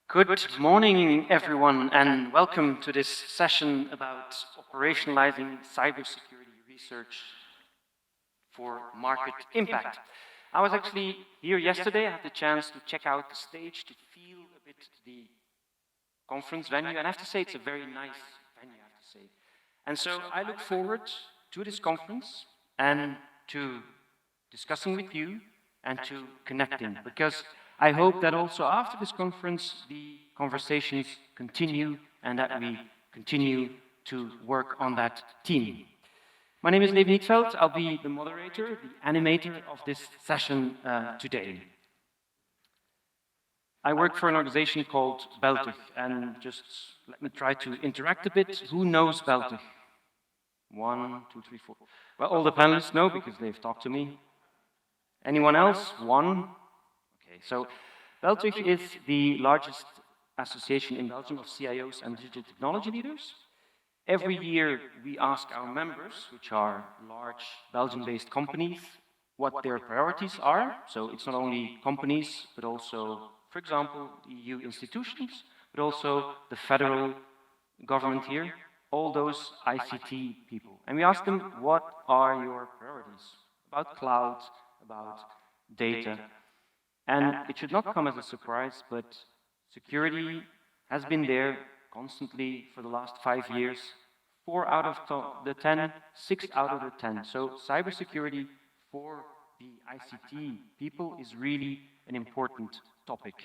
Good morning, everyone, and welcome to this session about operationalizing cybersecurity research for market impact. I was actually here yesterday. I had the chance to check out the stage, to feel a bit the conference venue, and I have to say it's a very nice venue, I have to say. And so I look forward to this conference and to discussing with you and to connecting, because I hope that also after this conference, the conversations continue and that we continue to work on that team. My name is Levi Nietveld. I'll be the moderator, the animator of this session today. I work for an organization called Beltug, and just let me try to interact a bit. Who knows Beltug? 1, 2, 3, 4. Well, all the panelists know because they've talked to me. Anyone else? 1? Okay, so Beltug is the largest association in Belgium of CIOs and digital technology leaders. Every year we ask our members, which are large Belgian-based companies, what their priorities are. So it's not only companies, but also, for example, EU institutions, but also the federal government here, all those ICT people. And we ask them, what are your priorities about cloud, about data? And it should not come as a surprise, but security has been there constantly for the last 5 years. 4 out of the 10, 6 out of the 10. So cybersecurity for the ICT people is really an important topic.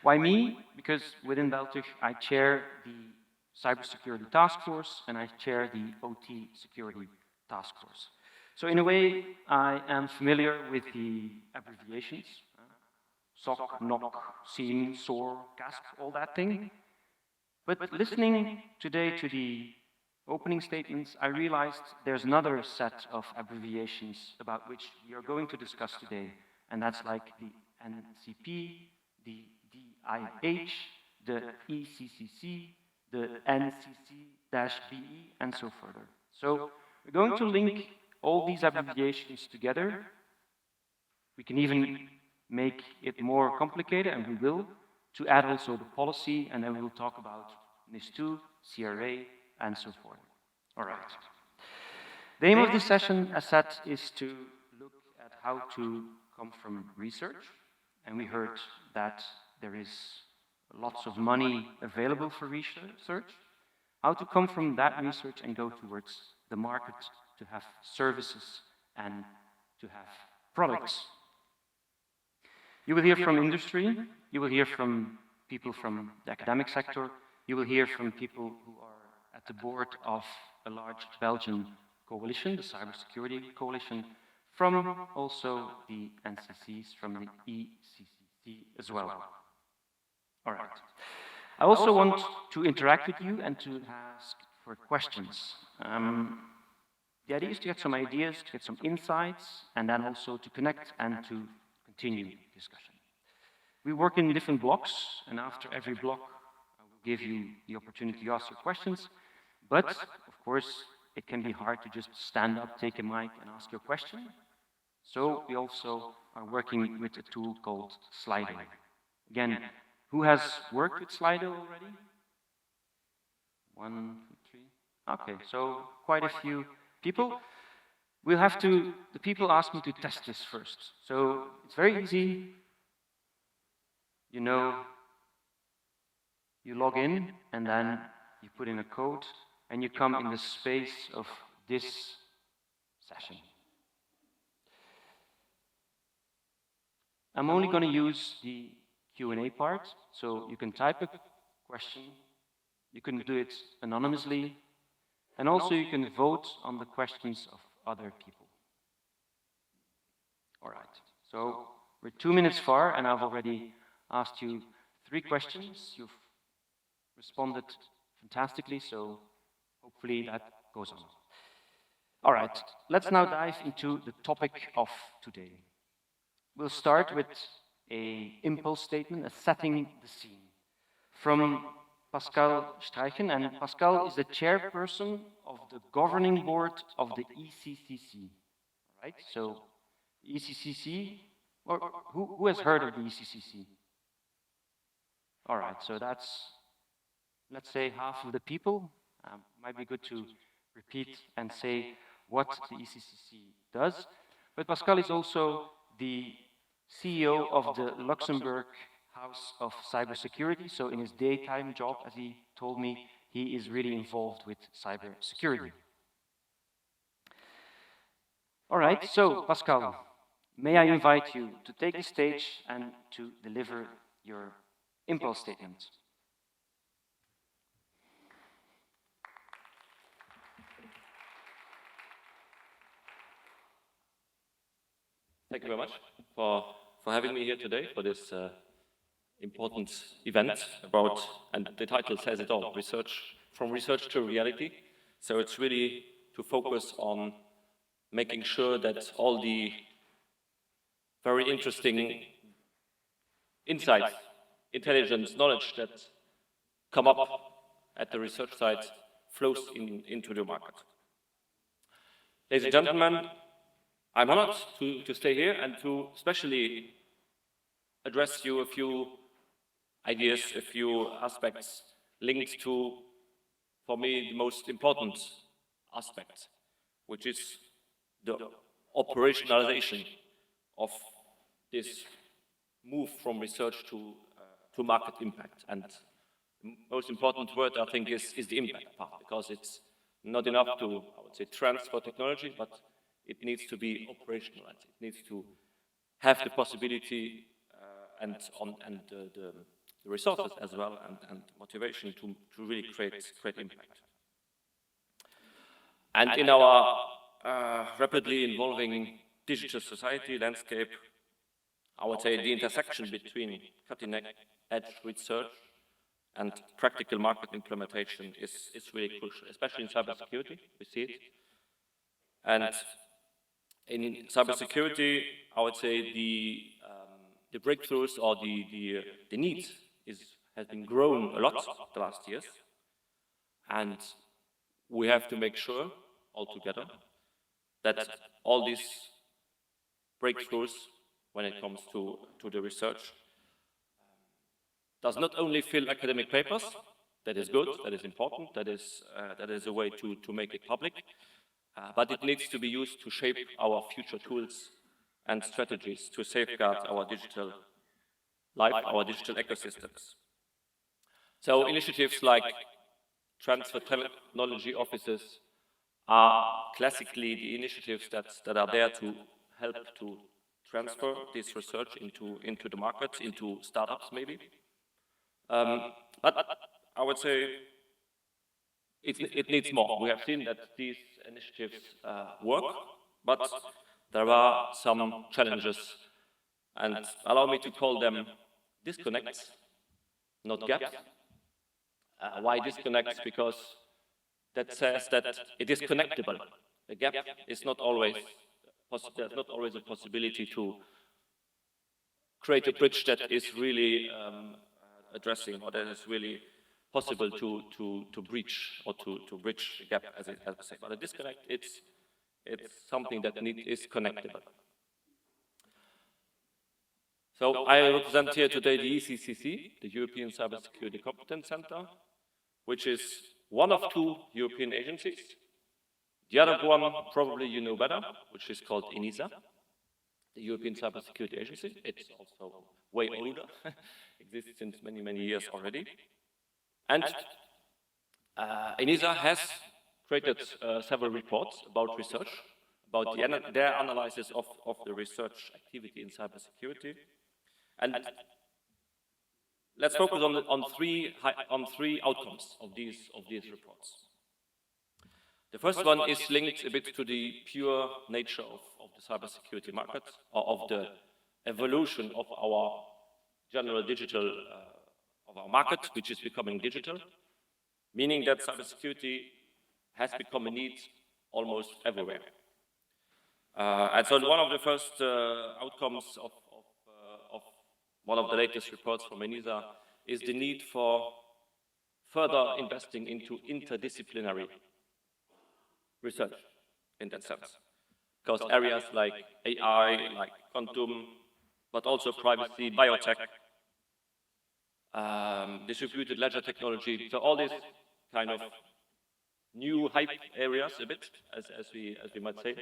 Why me? Because within Beltug, I chair the cybersecurity task force and I chair the OT security task force. So in a way, I am familiar with the abbreviations, SOC, NOC, SIEM, SOAR, CASP, all that thing. But listening today to the opening statements, I realized there's another set of abbreviations about which we are going to discuss today, and that's like the NCP, the DIH, the ECCC, the NCC-BE, and so further. So we're going to link all these abbreviations together. We can even make it more complicated, and we will, to add also the policy, and then we will talk about NIS2, CRA, and so forth. All right. The aim of this session, as said, is to look at how to come from research, and we heard that there is lots of money available for research, how to come from that research and go towards the market to have services and to have products. You will hear from industry, you will hear from people from the academic sector, you will hear from people who are at the board of a large Belgian coalition, the Cybersecurity Coalition, from also the NCCs, from the ECCC as well. All right. I also want to interact with you and to ask for questions. The idea is to get some ideas, to get some insights, and then also to connect and to continue discussion. We work in different blocks, and after every block, I will give you the opportunity to ask your questions. But, of course, it can be hard to just stand up, take a mic, and ask your question. So we also are working with a tool called Slido. Again, who has worked with Slido already? 1, 2, 3. Okay, so quite a few people. We'll have to, the people asked me to test this first. So it's very easy. You know, you log in and then you put in a code and you come in the space of this session. I'm only going to use the Q&A part, so you can type a question, you can do it anonymously, and also you can vote on the questions of other people. All right, so we're 2 minutes far, and I've already asked you 3 questions. You've responded fantastically, so hopefully that goes on. All right, let's now dive into the topic of today. We'll start with an impulse statement, a setting the scene, from Pascal Streichen, and Pascal is the chairperson of the governing board of the ECCC. Right? So, ECCC, or who has heard of the ECCC? All right, so that's, let's say, half of the people. Might be good to repeat and say what the ECCC does. But Pascal is also the CEO of the Luxembourg House of Cybersecurity. So in his daytime job, as he told me, he is really involved with cybersecurity. All right, so Pascal, may I invite you to take the stage and to deliver your impulse statement. Thank you very much for having me here today for this important event about, and the title says it all, research, from research to reality. So it's really to focus on making sure that all the very interesting insights, intelligence, knowledge that come up at the research site flows into the market. Ladies and gentlemen, I'm honored to stay here and to especially address you a few ideas, a few aspects linked to, for me, the most important aspect, which is the operationalization of this move from research to market impact. And the most important word, I think, is the impact part, because it's not enough to, I would say, transfer technology, but it needs to be operationalized. It needs to have the possibility and the resources as well and motivation to really create impact. And in our rapidly evolving digital society landscape, I would say the intersection between cutting-edge research and practical market implementation is really crucial, especially in cybersecurity. We see it. And in cybersecurity, I would say the breakthroughs or the needs has been grown a lot the last years, and we have to make sure altogether that all these breakthroughs, when it comes to the research, does not only fill academic papers. That is good, that is important, that is a way to make it public, but it needs to be used to shape our future tools and strategies to safeguard our digital life, our digital ecosystems. So initiatives like transfer technology offices are classically the initiatives that are there to help to transfer this research into the markets, into startups maybe. But I would say it needs more. We have seen that these initiatives work, but there are some challenges, and allow me to call them disconnects, not gaps. Why disconnects? Because that says that it is connectable. A gap is not always, there's not always a possibility to create a bridge that is really addressing, or that is really possible to breach or to bridge the gap, as I say. But a disconnect, it's something that is connectable. So I represent here today the ECCC, the European Cybersecurity Competence Center, which is one of two European agencies. The other one, probably you know better, which is called ENISA, the European Cybersecurity Agency. It's also way older, exists since many, many years already. And ENISA has created several reports about research, about their analysis of the research activity in cybersecurity. And let's focus on three outcomes of these reports. The first one is linked a bit to the pure nature of the cybersecurity market, or of the evolution of our general digital, of our market, which is becoming digital, meaning that cybersecurity has become a need almost everywhere. And so one of the first outcomes of one of the latest reports from ENISA is the need for further investing into interdisciplinary research in that sense. Because areas like AI, like quantum, but also privacy, biotech, distributed ledger technology. So all these kind of new hype areas a bit, as we might say.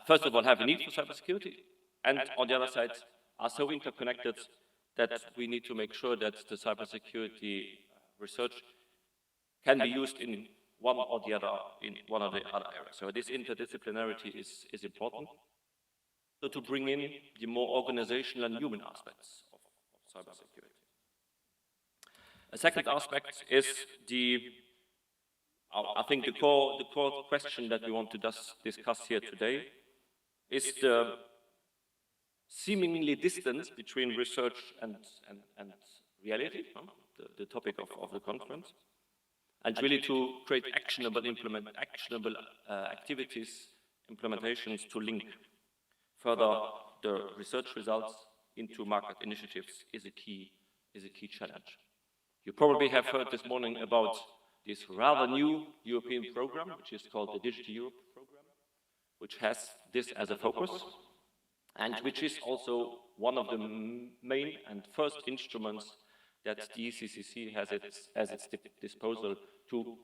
First of all, have a need for cybersecurity, and on the other side, are so interconnected that we need to make sure that the cybersecurity research can be used in one or the other areas. So this interdisciplinarity is important. So to bring in the more organizational and human aspects of cybersecurity. A second aspect is I think the core question that we want to discuss here today is the seemingly distance between research and reality, the topic of the conference, and really to create actionable activities, implementations to link further the research results into market initiatives is a key challenge. You probably have heard this morning about this rather new European program, which is called the Digital Europe program, which has this as a focus, and which is also one of the main and first instruments that the ECCC has at its disposal to,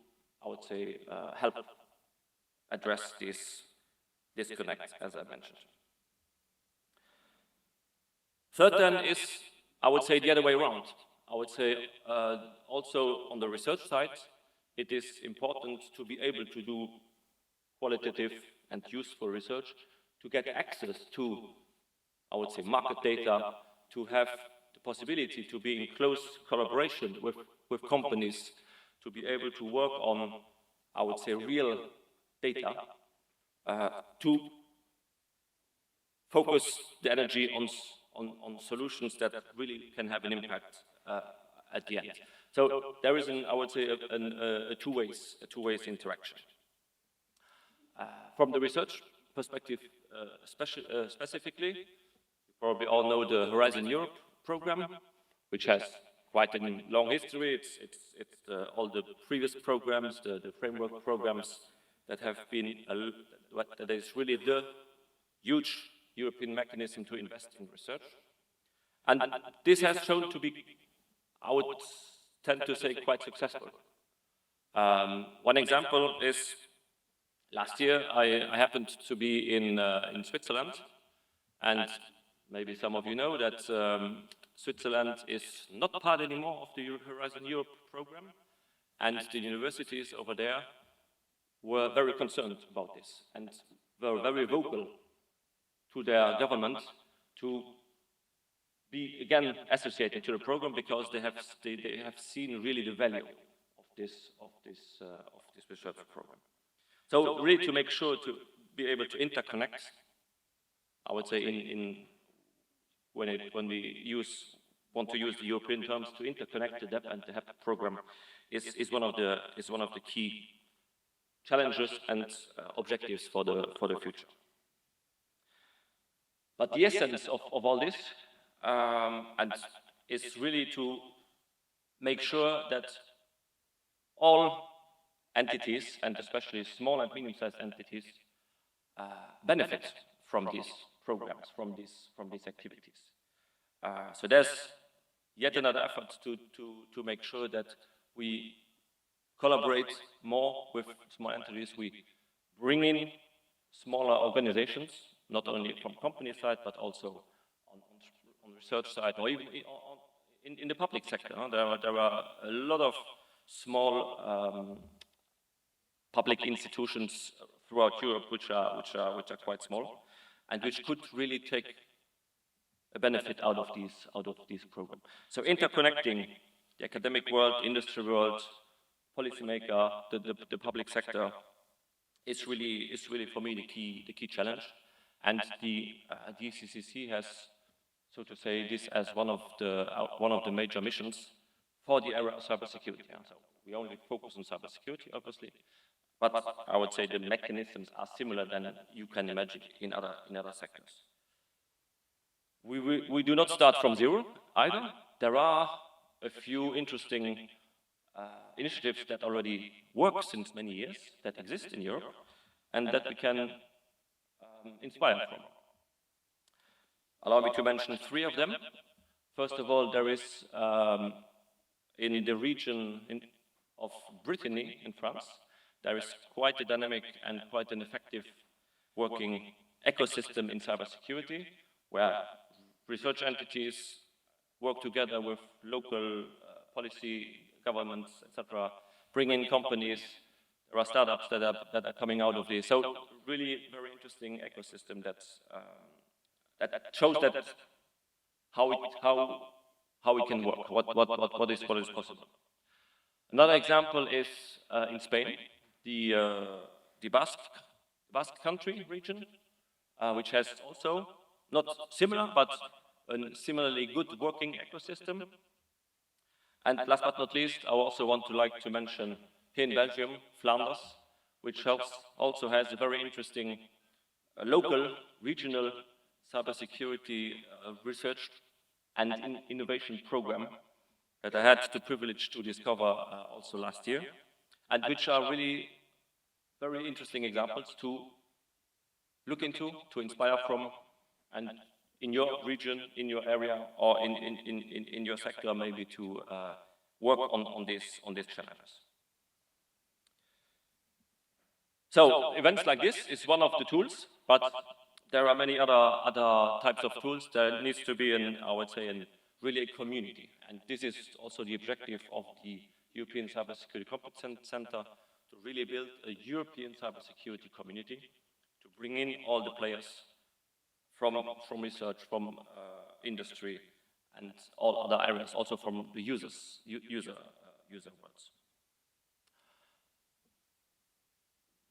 I would say, help address this disconnect, as I mentioned. Third then is, I would say, the other way around. I would say also on the research side, it is important to be able to do qualitative and useful research, to get access to, I would say, market data, to have the possibility to be in close collaboration with companies, to be able to work on, I would say, real data, to focus the energy on solutions that really can have an impact at the end. So there is, I would say, a two ways interaction. From the research perspective, specifically, you probably all know the Horizon Europe program, which has quite a long history. It's all the previous programs, the framework programs that have been, that is really the huge European mechanism to invest in research. And this has shown to be, I would tend to say, quite successful. One example is last year I happened to be in Switzerland, and maybe some of you know that Switzerland is not part anymore of the Horizon Europe program, and the universities over there were very concerned about this and were very vocal to their government to be again associated to the program, because they have seen really the value of this research program. So really to make sure to be able to interconnect, I would say when we want to use the European terms, to interconnect the DEP and the HEP program is one of the key challenges and objectives for the future. But the essence of all this and is really to make sure that all entities, and especially small and medium-sized entities, benefit from these programs, from these activities. So there's yet another effort to make sure that we collaborate more with small entities. We bring in smaller organizations, not only from company side, but also on research side, or even in the public sector. There are a lot of small public institutions throughout Europe which are quite small, and which could really take a benefit out of these programs. So interconnecting the academic world, industry world, policymaker, the public sector is really for me the key challenge, and the ECCC has, so to say, this as one of the major missions for the area of cybersecurity. So we only focus on cybersecurity, obviously, but I would say the mechanisms are similar than you can imagine in other sectors. We do not start from zero either. There are a few interesting initiatives that already work since many years, that exist in Europe, and that we can inspire from. Allow me to mention three of them. First of all, there is in the region of Brittany in France, there is quite a dynamic and quite an effective working ecosystem in cybersecurity, where research entities work together with local policy, governments, etc., bring in companies. There are startups that are coming out of this. So really very interesting ecosystem that shows that how it can work, what is possible. Another example is in Spain, the Basque country region, which has also not similar, but a similarly good working ecosystem. And last but not least, I also want to mention here in Belgium, Flanders, which also has a very interesting local, regional cybersecurity research and innovation program that I had the privilege to discover also last year, and which are really very interesting examples to look into, to inspire from, and in your region, in your area, or in your sector, maybe to work on these challenges. So events like this is one of the tools, but there are many other types of tools. There needs to be, I would say, really a community. And this is also the objective of the European Cybersecurity Competence Center, to really build a European cybersecurity community, to bring in all the players from research, from industry, and all other areas, also from the user worlds.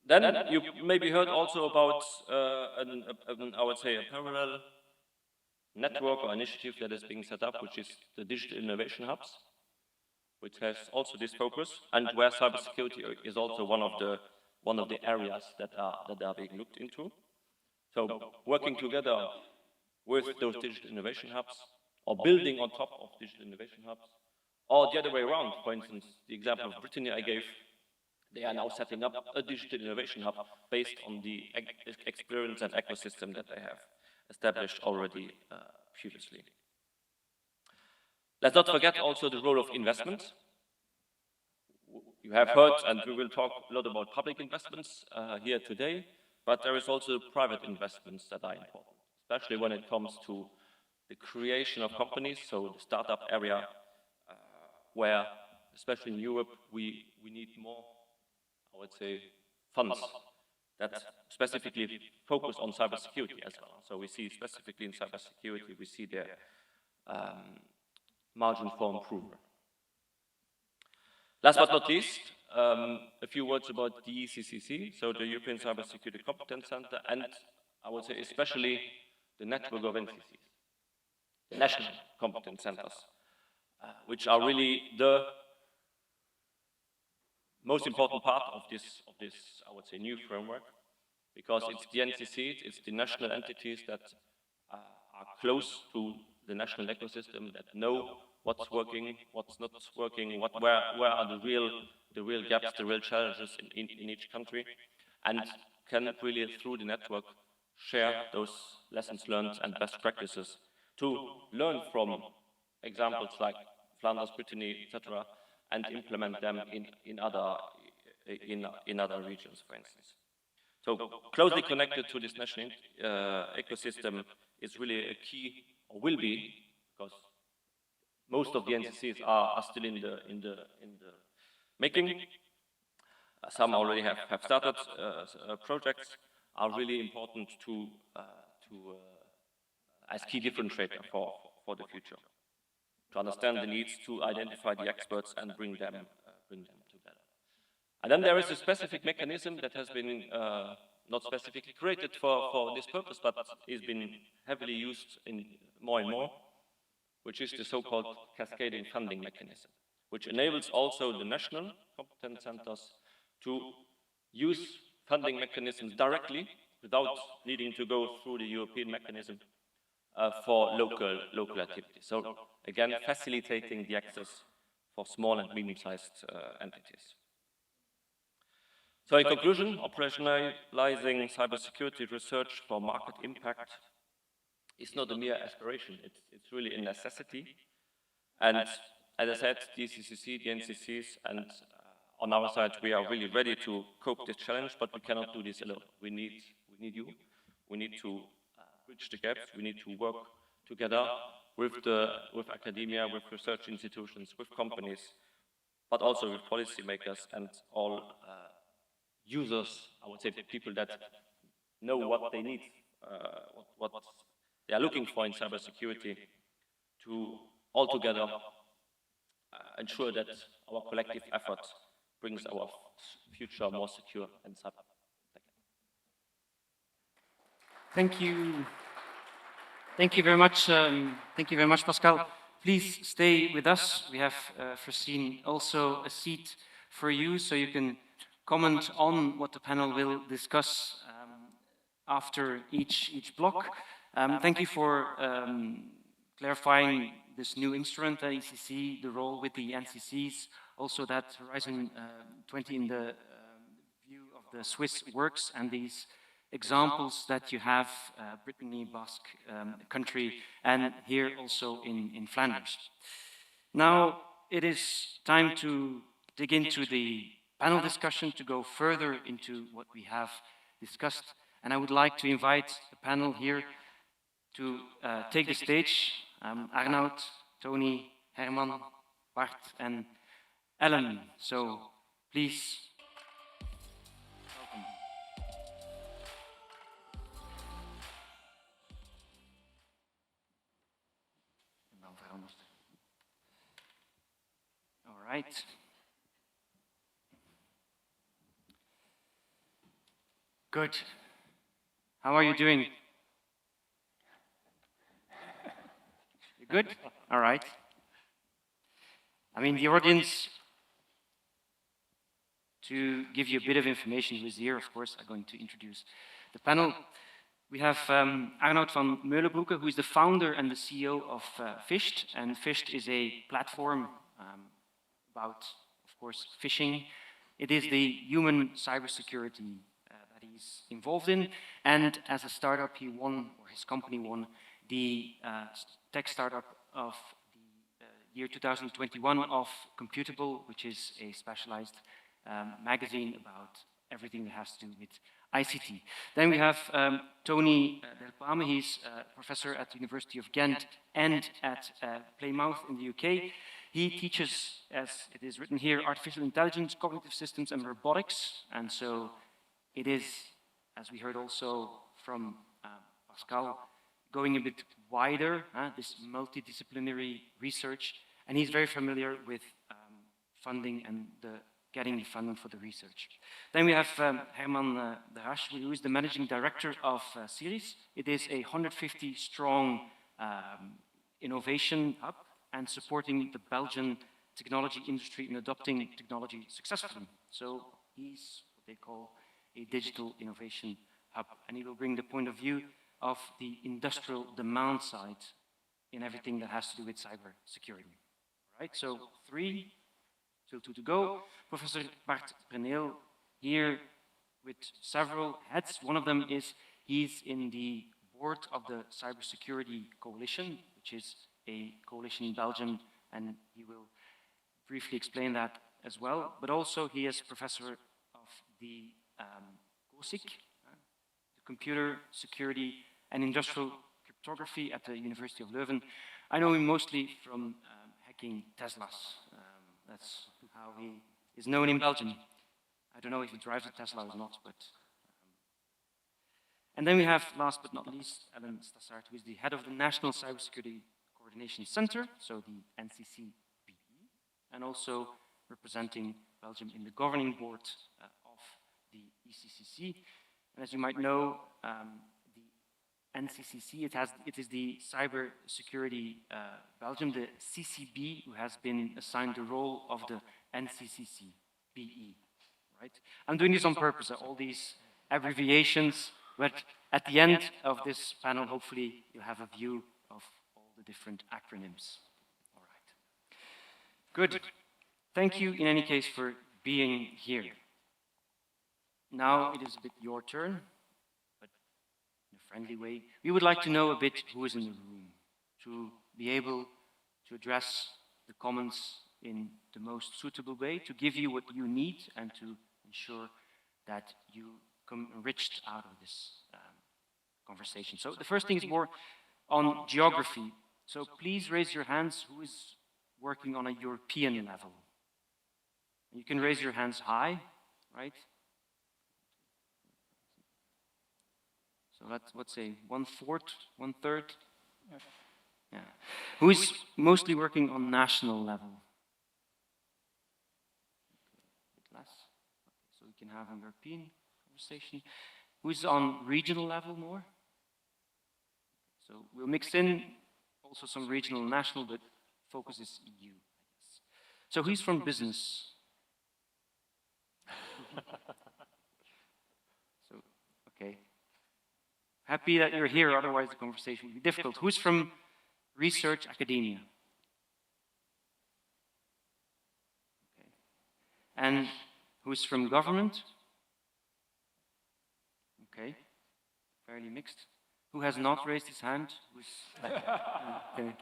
Then you maybe heard also about, I would say, a parallel network or initiative that is being set up, which is the Digital Innovation Hubs, which has also this focus, and where cybersecurity is also one of the areas that are being looked into. So working together with those Digital Innovation Hubs, or building on top of Digital Innovation Hubs, or the other way around. For instance, the example of Brittany I gave, they are now setting up a Digital Innovation Hub based on the experience and ecosystem that they have established already previously. Let's not forget also the role of investment. You have heard, and we will talk a lot about public investments here today, but there is also private investments that are important, especially when it comes to the creation of companies, so the startup area, where, especially in Europe, we need more, I would say, funds that specifically focus on cybersecurity as well. So we see specifically in cybersecurity, we see their margin for improvement. Last but not least, a few words about the ECCC, so the European Cybersecurity Competence Center, and I would say especially the network of NCCs, the national competence centers, which are really the most important part of this, I would say, new framework, because it's the NCCs, it's the national entities that are close to the national ecosystem, that know what's working, what's not working, where are the real gaps, the real challenges in each country, and can really, through the network, share those lessons learned and best practices to learn from examples like Flanders, Brittany, etc., and implement them in other regions, for instance. So closely connected to this national ecosystem is really a key, or will be, because most of the NCCs are still in the making. Some already have started projects, are really important to as key differentiator for the future, to understand the needs, to identify the experts and bring them together. And then there is a specific mechanism that has been not specifically created for this purpose, but is been heavily used in more and more, which is the so-called cascading funding mechanism, which enables also the national competence centers to use funding mechanisms directly without needing to go through the European mechanism for local activities. So again, facilitating the access for small and medium-sized entities. So in conclusion, operationalizing cybersecurity research for market impact is not a mere aspiration, it's really a necessity. And as I said, the CCC, the NCCs, and on our side, we are really ready to cope this challenge, but we cannot do this alone. We need you. We need to bridge the gaps. We need to work together with academia, with research institutions, with companies, but also with policymakers and all users, I would say people that know what they need, what they are looking for in cybersecurity, to all together ensure that our collective effort brings our future more secure and cyber. Thank you. Thank you very much. Thank you very much, Pascal. Please stay with us. We have foreseen also a seat for you, so you can comment on what the panel will discuss after each block. Thank you for clarifying this new instrument, the ECC, the role with the NCCs, also that Horizon 20 in the view of the Swiss works, and these examples that you have, Brittany, Basque country, and here also in Flanders. Now it is time to dig into the panel discussion, to go further into what we have discussed, and I would like to invite the panel here to take the stage. Arnoud, Tony, Herman, Bart, and Ellen. So please, welcome. All right. Good. How are you doing? You good? All right. I mean, the audience, to give you a bit of information who is here, of course, I'm going to introduce the panel. We have Arnoud van Meulenbroeke, who is the founder and the CEO of Fisht. And Fisht is a platform about, of course, phishing. It is the human cybersecurity that he's involved in. And as a startup, he won, or his company won, the tech startup of the year 2021 of Computable, which is a specialized magazine about everything that has to do with ICT. Then we have Tony Del Pame. He's a professor at the University of Ghent and at Plymouth in the UK. He teaches, as it is written here, artificial intelligence, cognitive systems, and robotics. And so it is, as we heard also from Pascal, going a bit wider, this multidisciplinary research. And he's very familiar with funding and getting the funding for the research. Then we have Herman de Haas, who is the managing director of Series. It is a 150-strong innovation hub and supporting the Belgian technology industry in adopting technology successfully. So he's what they call a digital innovation hub, and he will bring the point of view of the industrial demand side in everything that has to do with cybersecurity. Right, so still two to go. Professor Bart Preneel here with several hats. One of them is he's in the board of the Cybersecurity Coalition, which is a coalition in Belgium, and he will briefly explain that as well. But also he is professor of the COSIC, the Computer Security and Industrial Cryptography at the University of Leuven. I know him mostly from hacking Teslas. That's how he is known in Belgium. I don't know if he drives a Tesla or not, but... And then we have, last but not least, Ellen Stassard, who is the head of the National Cybersecurity Coordination Center, so the NCCBE, and also representing Belgium in the governing board of the ECCC. And as you might know, the NCCC, it is the Cybersecurity Belgium, the CCB, who has been assigned the role of the NCCBE, right? I'm doing this on purpose, all these abbreviations, but at the end of this panel, hopefully, you'll have a view of all the different acronyms. All right. Good. Thank you, in any case, for being here. Now it is a bit your turn, but in the friendly way. We would like to know a bit who is in the room to be able to address the comments in the most suitable way, to give you what you need and to ensure that you come enriched out of this conversation. So the first thing is more on geography. So please raise your hands who is working on a European level. You can raise your hands high, right? So let's say 1/4, 1/3. Yeah. Who is mostly working on national level? A bit less. Okay, so we can have a European conversation. Who is on regional level more? So we'll mix in also some regional and national, but focus is EU, I guess. So who's from business? So, okay. Happy that you're here, otherwise the conversation would be difficult. Who's from research academia? Okay. And who's from government? Okay. Fairly mixed. Who has not raised his hand? Okay.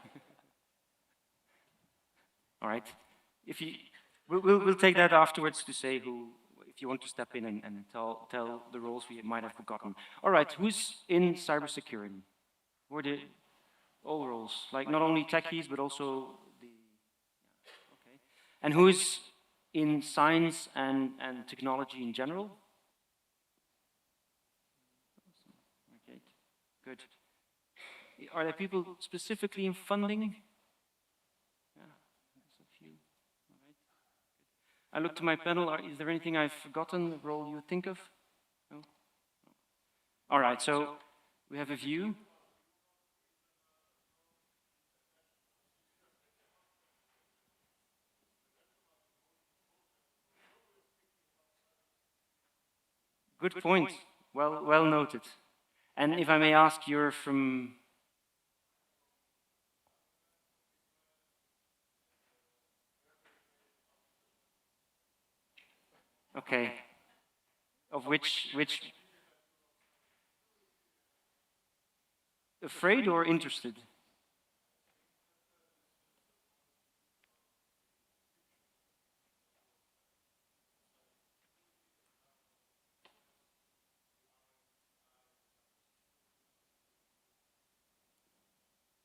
All right. If you, we'll take that afterwards to say who, if you want to step in and tell the roles we might have forgotten. All right. Who's in cybersecurity? Who are the all roles, like not only techies but also the. Yeah, okay. And who's in science and technology in general? Okay. Good. Are there people specifically in funding? Yeah, there's a few. All right. Good. I look to my panel. Is there anything I've forgotten, a role you think of? No? No. All right, so we have a view. Good point. Well noted. And if I may ask, you're from. Okay. Of which afraid or interested?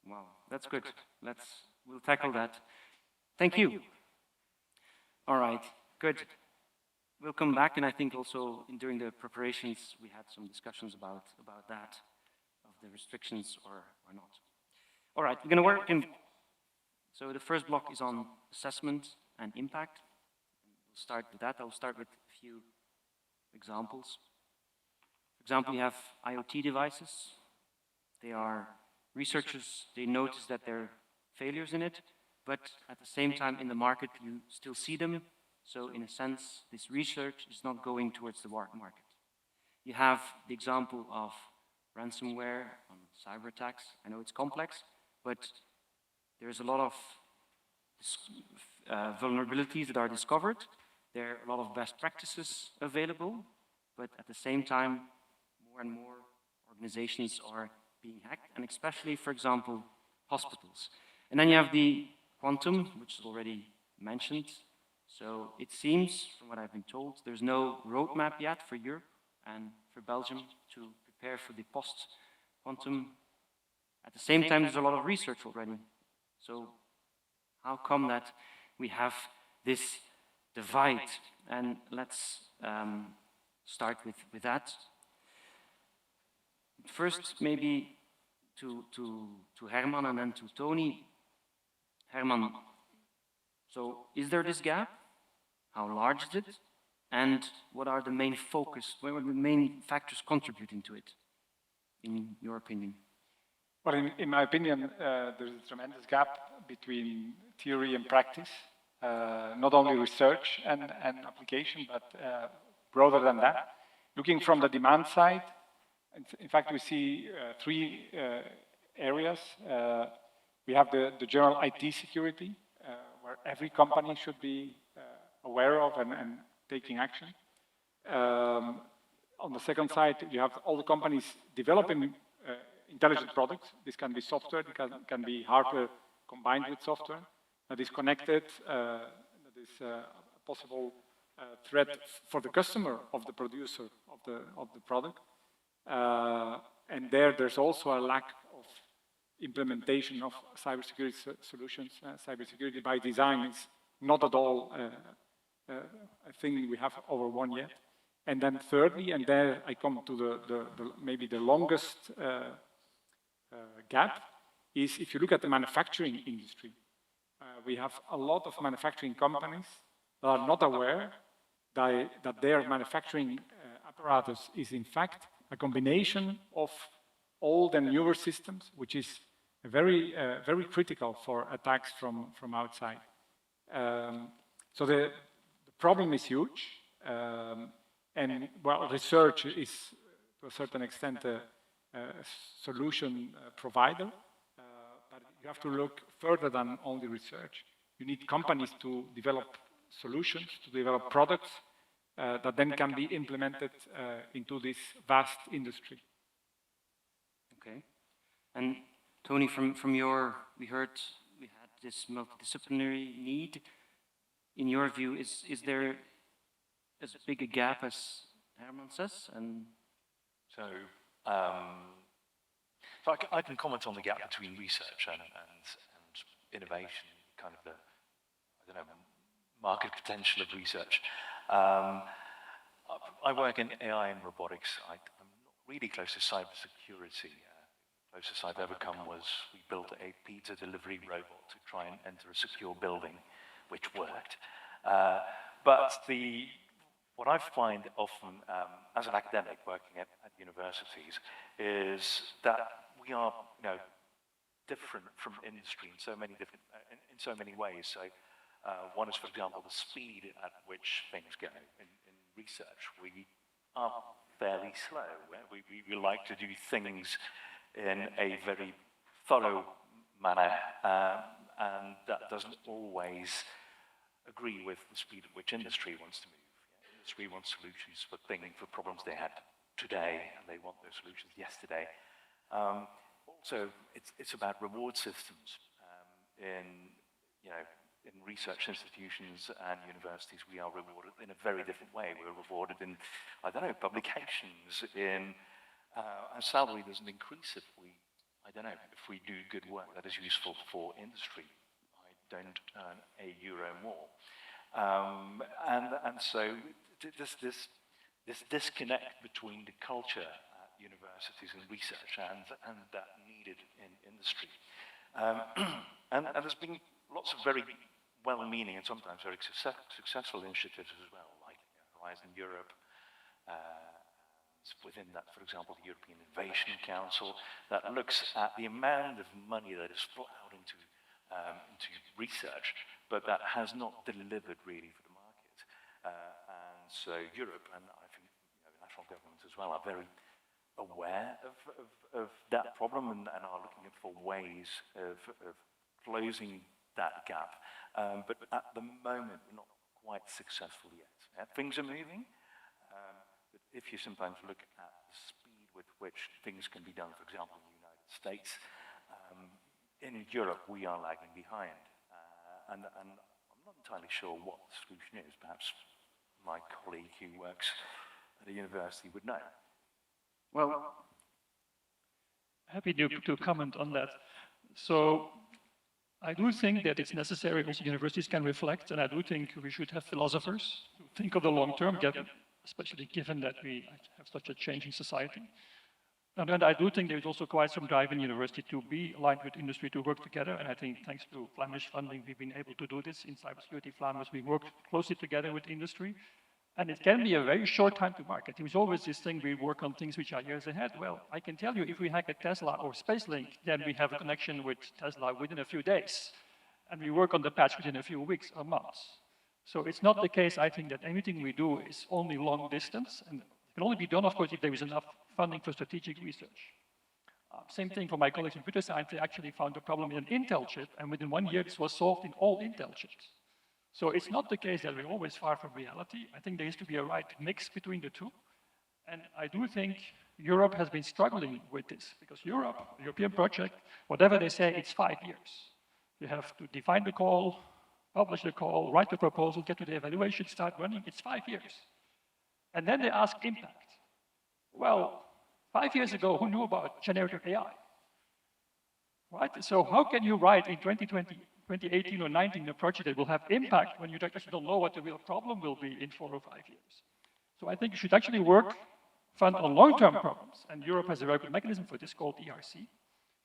Wow, that's good. We'll tackle that. Thank you. All right, good. We'll come back, and I think also during the preparations we had some discussions about that, of the restrictions or not. All right, we're going to work in. So the first block is on assessment and impact. We'll start with that. I'll start with a few examples. For example, you have IoT devices. They are researchers, they notice that there are failures in it, but at the same time in the market you still see them. So in a sense, this research is not going towards the market. You have the example of ransomware, on cyber attacks. I know it's complex, but there's a lot of vulnerabilities that are discovered. There are a lot of best practices available, but at the same time, more and more organizations are being hacked, and especially, for example, hospitals. And then you have the quantum, which is already mentioned. So it seems, from what I've been told, there's no roadmap yet for Europe and for Belgium to prepare for the post-quantum. At the same time, there's a lot of research already. So how come that we have this divide? And let's start with that. First, maybe to Herman and then to Tony. Herman, so is there this gap? How large is it? And what are the main focus, what are the main factors contributing to it, in your opinion? Well, in my opinion, there's a tremendous gap between theory and practice, not only research and application, but broader than that. Looking from the demand side, in fact, we see three areas. We have the general IT security, where every company should be aware of and taking action. On the second side, you have all the companies developing intelligent product. This can be software, it can be hardware combined with software that is connected, that is a possible threat for the customer of the producer of the product. And there's also a lack of implementation of cybersecurity solutions. Cybersecurity by design is not at all a thing we have overwon yet. And then thirdly, and there I come to maybe the longest gap, is if you look at the manufacturing industry. We have a lot of manufacturing companies that are not aware that their manufacturing apparatus is in fact a combination of old and newer systems, which is very critical for attacks from outside. So the problem is huge, and well, research is to a certain extent a solution provider, but you have to look further than only research. You need companies to develop solutions, to develop products that then can be implemented into this vast industry. Okay. And Tony, from your, we had this multidisciplinary need. In your view, is there as big a gap as Herman says? And so I can comment on the gap between research and innovation, kind of the, I don't know, market potential of research. I work in AI and robotics. I'm not really close to cybersecurity. Closest I've ever come was we built a pizza delivery robot to try and enter a secure building, which worked. But what I find often as an academic working at universities is that we are, different from industry in so many different, in so many ways. So one is, for example, the speed at which things go. In research, we are fairly slow. We like to do things in a very thorough manner, and that doesn't always agree with the speed at which industry wants to move. Industry wants solutions for problems they had today, and they want those solutions yesterday. Also, it's about reward systems. In research institutions and universities, we are rewarded in a very different way. We're rewarded in, publications, our salary doesn't increase if we do good work that is useful for industry. I don't earn €1 more. And so this disconnect between the culture at universities and research and that needed in industry. And there's been lots of very well-meaning and sometimes very successful initiatives as well, like Horizon Europe. Within that, for example, the European Innovation Council, that looks at the amount of money that is plowed into research, but that has not delivered really for the market. And so Europe, and I think national governments as well, are very aware of that problem and are looking for ways of closing that gap. But at the moment, we're not quite successful yet. Things are moving. But if you sometimes look at the speed with which things can be done, for example, in the United States, in Europe, we are lagging behind. And I'm not entirely sure what the solution is. Perhaps my colleague who works at a university would know. well, Happy to comment on that. So I do think that it's necessary also universities can reflect, and I do think we should have philosophers to think of the long term, especially given that we have such a changing society. And then I do think there's also quite some drive in university to be aligned with industry, to work together. And I think thanks to Flemish funding, we've been able to do this. In cybersecurity, Flanders, we work closely together with industry. And it can be a very short time to market. There's always this thing, we work on things which are years ahead. Well, I can tell you, if we hack a Tesla or SpaceLink, then we have a connection with Tesla within a few days. And we work on the patch within a few weeks or months. So it's not the case, I think, that anything we do is only long distance. And it can only be done, of course, if there is enough funding for strategic research. Same thing for my colleagues in computer science. They actually found a problem in an Intel chip, and within 1 year, this was solved in all Intel chips. So it's not the case that we're always far from reality. I think there has to be a right mix between the two. And I do think Europe has been struggling with this because Europe, the European project, whatever they say, it's 5 years. You have to define the call, publish the call, write the proposal, get to the evaluation, start running. It's 5 years. And then they ask impact. Well, 5 years ago, who knew about generative AI? Right? So how can you write in 2020, 2018 or 19 a project that will have impact when you actually don't know what the real problem will be in 4 or 5 years? So I think you should actually fund on long-term problems. And Europe has a very good mechanism for this called ERC,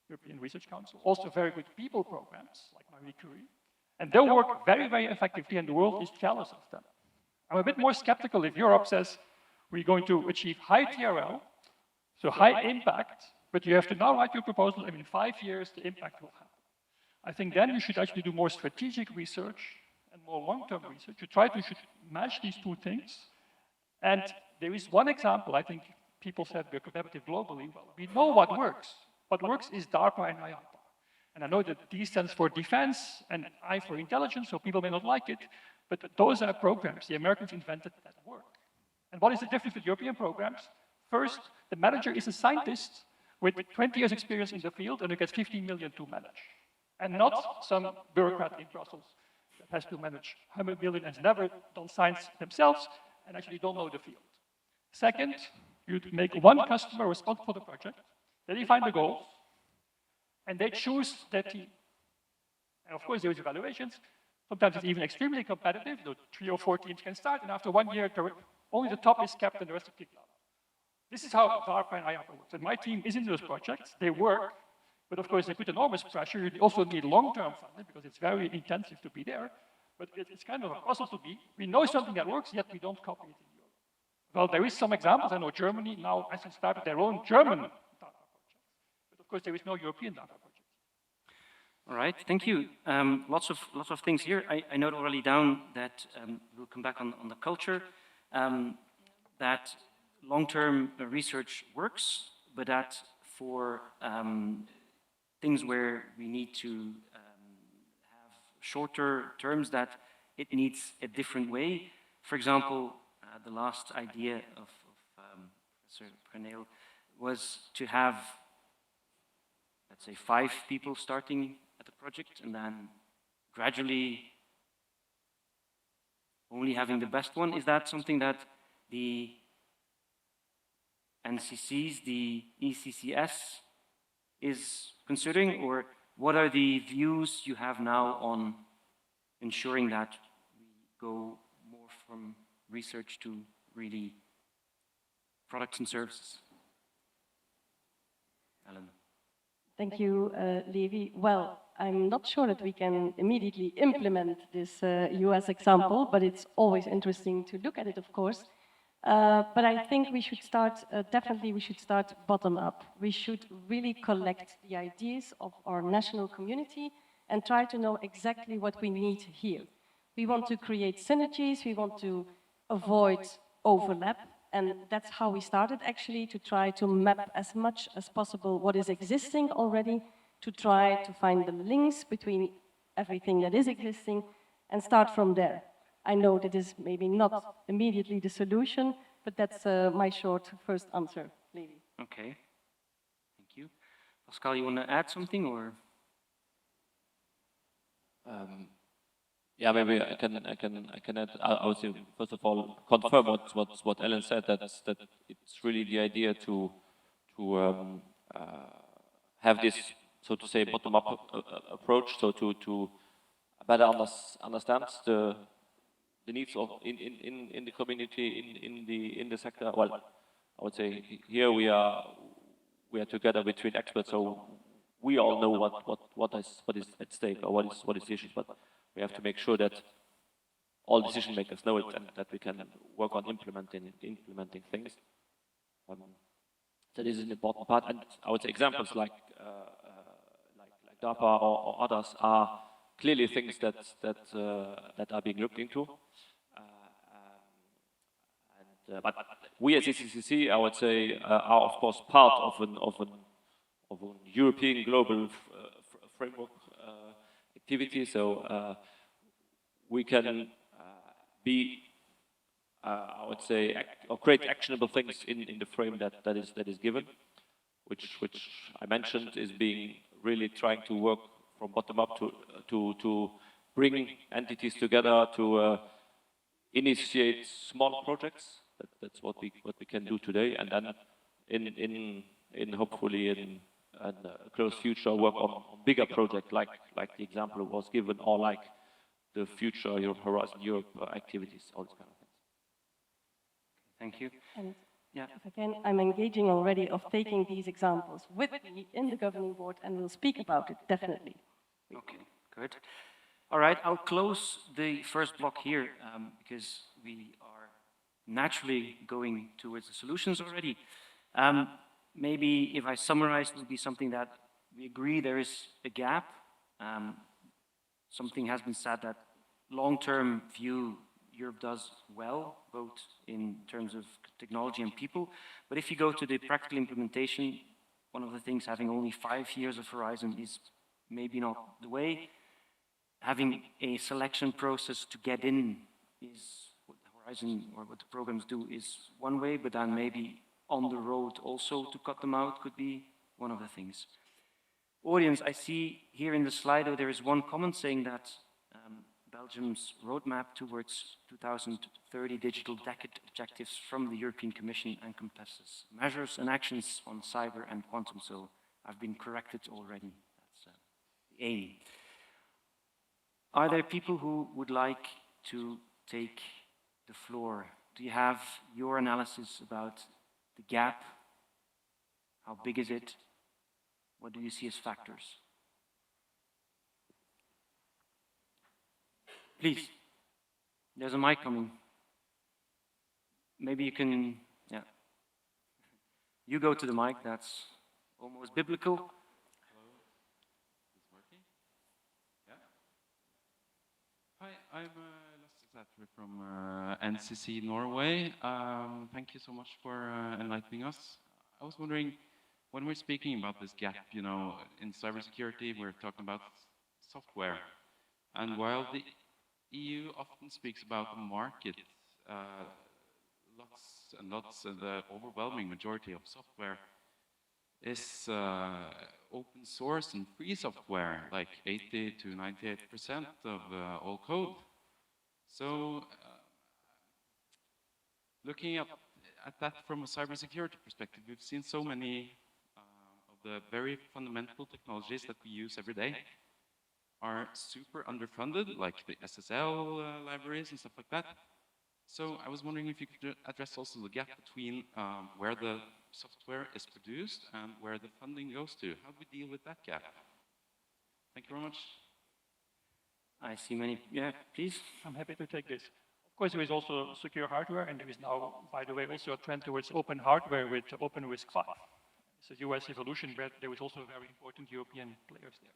European Research Council. Also very good people programs like Marie Curie. And they work very, very effectively, and the world is jealous of them. I'm a bit more skeptical if Europe says we're going to achieve high TRL, so high impact, but you have to now write your proposal, and in 5 years, the impact will happen. I think then you should actually do more strategic research and more long-term research. You should match these two things. And there is one example, I think people said we're competitive globally. Well, we know what works. What works is DARPA and IAPA. And I know that D stands for defense and I for intelligence, so people may not like it, but those are programs the Americans invented that work. And what is the difference with European programs? First, the manager is a scientist with 20 years experience in the field and who gets 15 million to manage. And not some bureaucrat in Brussels that has to manage 100 million and has never done science themselves and actually don't know the field. Second, you make one customer responsible for the project, they define the goals, and they choose their team. And of course, there is evaluations. Sometimes it's even extremely competitive. 3 or 4 teams can start, and after 1 year, only the top is kept and the rest are kicked out. This is how DARPA and IAPA works. And my team is in those projects. They work, but of course, they put enormous pressure. You also need long-term funding because it's very intensive to be there. But it's kind of a puzzle to be. We know something that works, yet we don't copy it in Europe. Well, there is some examples. I know Germany now has started their own German DARPA projects. But of course, there is no European DARPA project. All right, thank you. Lots of things here. I note already down that we'll come back on the culture, that long-term research works, but that for things where we need to have shorter terms, that it needs a different way. For example, the last idea of Professor Preneel was to have, let's say, 5 people starting at the project and then gradually only having the best one. Is that something that the NCCs, the ECCS is considering, or what are the views you have now on ensuring that we go more from research to really products and services? Ellen. Thank you, Levi. Well, I'm not sure that we can immediately implement this US example, but it's always interesting to look at it, of course. But I think we should start, definitely we should start bottom up. We should really collect the ideas of our national community and try to know exactly what we need here. We want to create synergies, we want to avoid overlap, and that's how we started actually, to try to map as much as possible what is existing already, to try to find the links between everything that is existing and start from there. I know that is maybe not immediately the solution, but that's my short first answer, Levi. Okay, thank you. Pascal, you want to add something, or? Yeah, maybe I can add. I would say, first of all, confirm what Ellen said. That it's really the idea to have this, so to say, bottom-up approach. So to better understand the needs of in the community, in the sector. Well, I would say here we are together between experts, so we all know what is at stake, or what is the issue. But we have to make sure that all decision makers know it and that we can work on implementing things. So this is an important part. And I would say examples like DARPA or others are clearly things that are being looked into. But we as ECCC, I would say, are of course part of an European global framework activity. So we can be, I would say, or create actionable things in the frame that is given, which I mentioned is being really trying to work from bottom up to bring entities together to initiate small projects. That's what we can do today, and then in hopefully in a close future work on bigger projects like the example was given, or like the future Horizon Europe activities, all these kind of things. Thank you. And Yeah. if I can, I'm engaging already of taking these examples with me in the governing board, and we'll speak about it, definitely. Okay, good. All right, I'll close the first block here because we are naturally going towards the solutions already. Maybe if I summarize, it would be something that we agree there is a gap. Something has been said that long-term view Europe does well, both in terms of technology and people. But if you go to the practical implementation, one of the things having only 5 years of horizon is maybe not the way. Having a selection process to get in is what the horizon or what the programs do is one way, but then maybe on the road also to cut them out could be one of the things. Audience, I see here in the slide there is one comment saying that Belgium's roadmap towards 2030 digital decade objectives from the European Commission encompasses measures and actions on cyber and quantum. So I've been corrected already. That's the aim. Are there people who would like to take the floor? Do you have your analysis about the gap? How big is it? What do you see as factors? Please, there's a mic coming. Maybe you can, yeah. You go to the mic, that's almost biblical. Hello, is this working? Yeah? Hi, I'm Lasse from NCC Norway. Thank you so much for enlightening us. I was wondering, when we're speaking about this gap, you know, in cybersecurity, we're talking about software. And while the EU often speaks about the market, lots and lots of the overwhelming majority of software is open source and free software, like 80 to 98% of all code. So looking at that from a cybersecurity perspective, we've seen so many of the very fundamental technologies that we use every day are super underfunded, like the SSL libraries and stuff like that. So I was wondering if you could address also the gap between where the software is produced and where the funding goes to. How do we deal with that gap? Thank you very much. I see many, yeah, please. I'm happy to take this. Of course, there is also secure hardware, and there is now, by the way, also a trend towards open hardware with OpenRISC-V. It's a US evolution, but there is also very important European players there.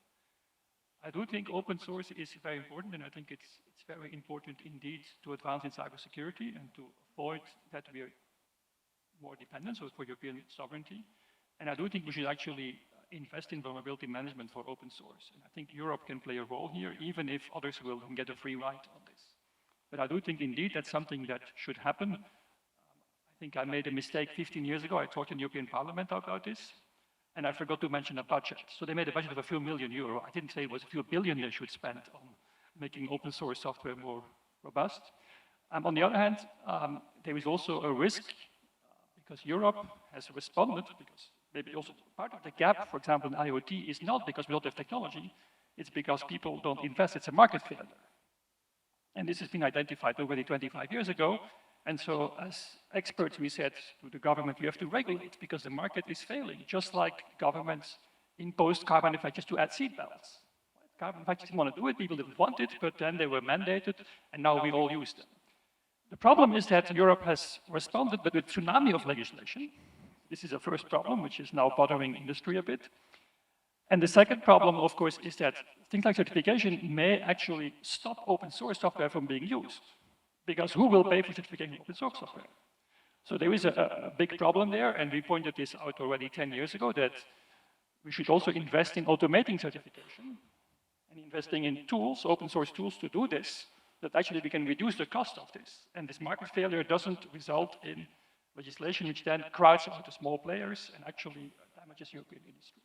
I do think open source is very important, and I think it's very important indeed to advance in cybersecurity and to avoid that we are more dependent, so for European sovereignty. And I do think we should actually invest in vulnerability management for open source. And I think Europe can play a role here, even if others will get a free ride on this. But I do think indeed that's something that should happen. I think I made a mistake 15 years ago. I talked in the European Parliament about this, and I forgot to mention a budget. So they made a budget of a few million euro. I didn't say it was a few billion they should spend on making open source software more robust. On the other hand, there is also a risk because Europe has responded, because maybe also part of the gap, for example, in IoT is not because we don't have technology, it's because people don't invest, it's a market failure. And this has been identified already 25 years ago. And so as experts, we said to the government, you have to regulate because the market is failing, just like governments imposed car manufacturers to add seatbelts. Car manufacturers didn't want to do it, people didn't want it, but then they were mandated, and now we all use them. The problem is that Europe has responded, but with a tsunami of legislation. This is a first problem, which is now bothering industry a bit. And the second problem, of course, is that things like certification may actually stop open source software from being used. Because who will pay for certification of open source software? So there is a big problem there, and we pointed this out already 10 years ago, that we should also invest in automating certification and investing in tools, open source tools to do this, that actually we can reduce the cost of this. And this market failure doesn't result in legislation which then crowds out the small players and actually damages European industry.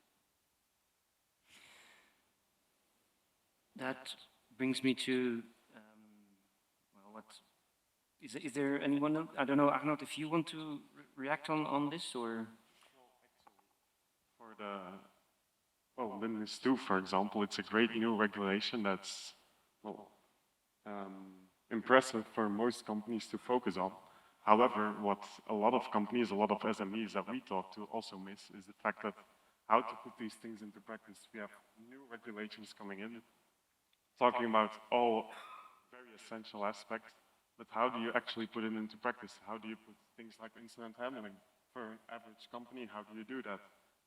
That brings me to, well, what, is there anyone else? I don't know, Arnold, if you want to react on this, or? For the, well, NIS2, for example, it's a great new regulation that's, well, impressive for most companies to focus on. However, what a lot of companies, a lot of SMEs that we talk to also miss is the fact that how to put these things into practice. We have new regulations coming in, talking about all very essential aspects, but how do you actually put it into practice? How do you put things like incident handling for an average company? How do you do that?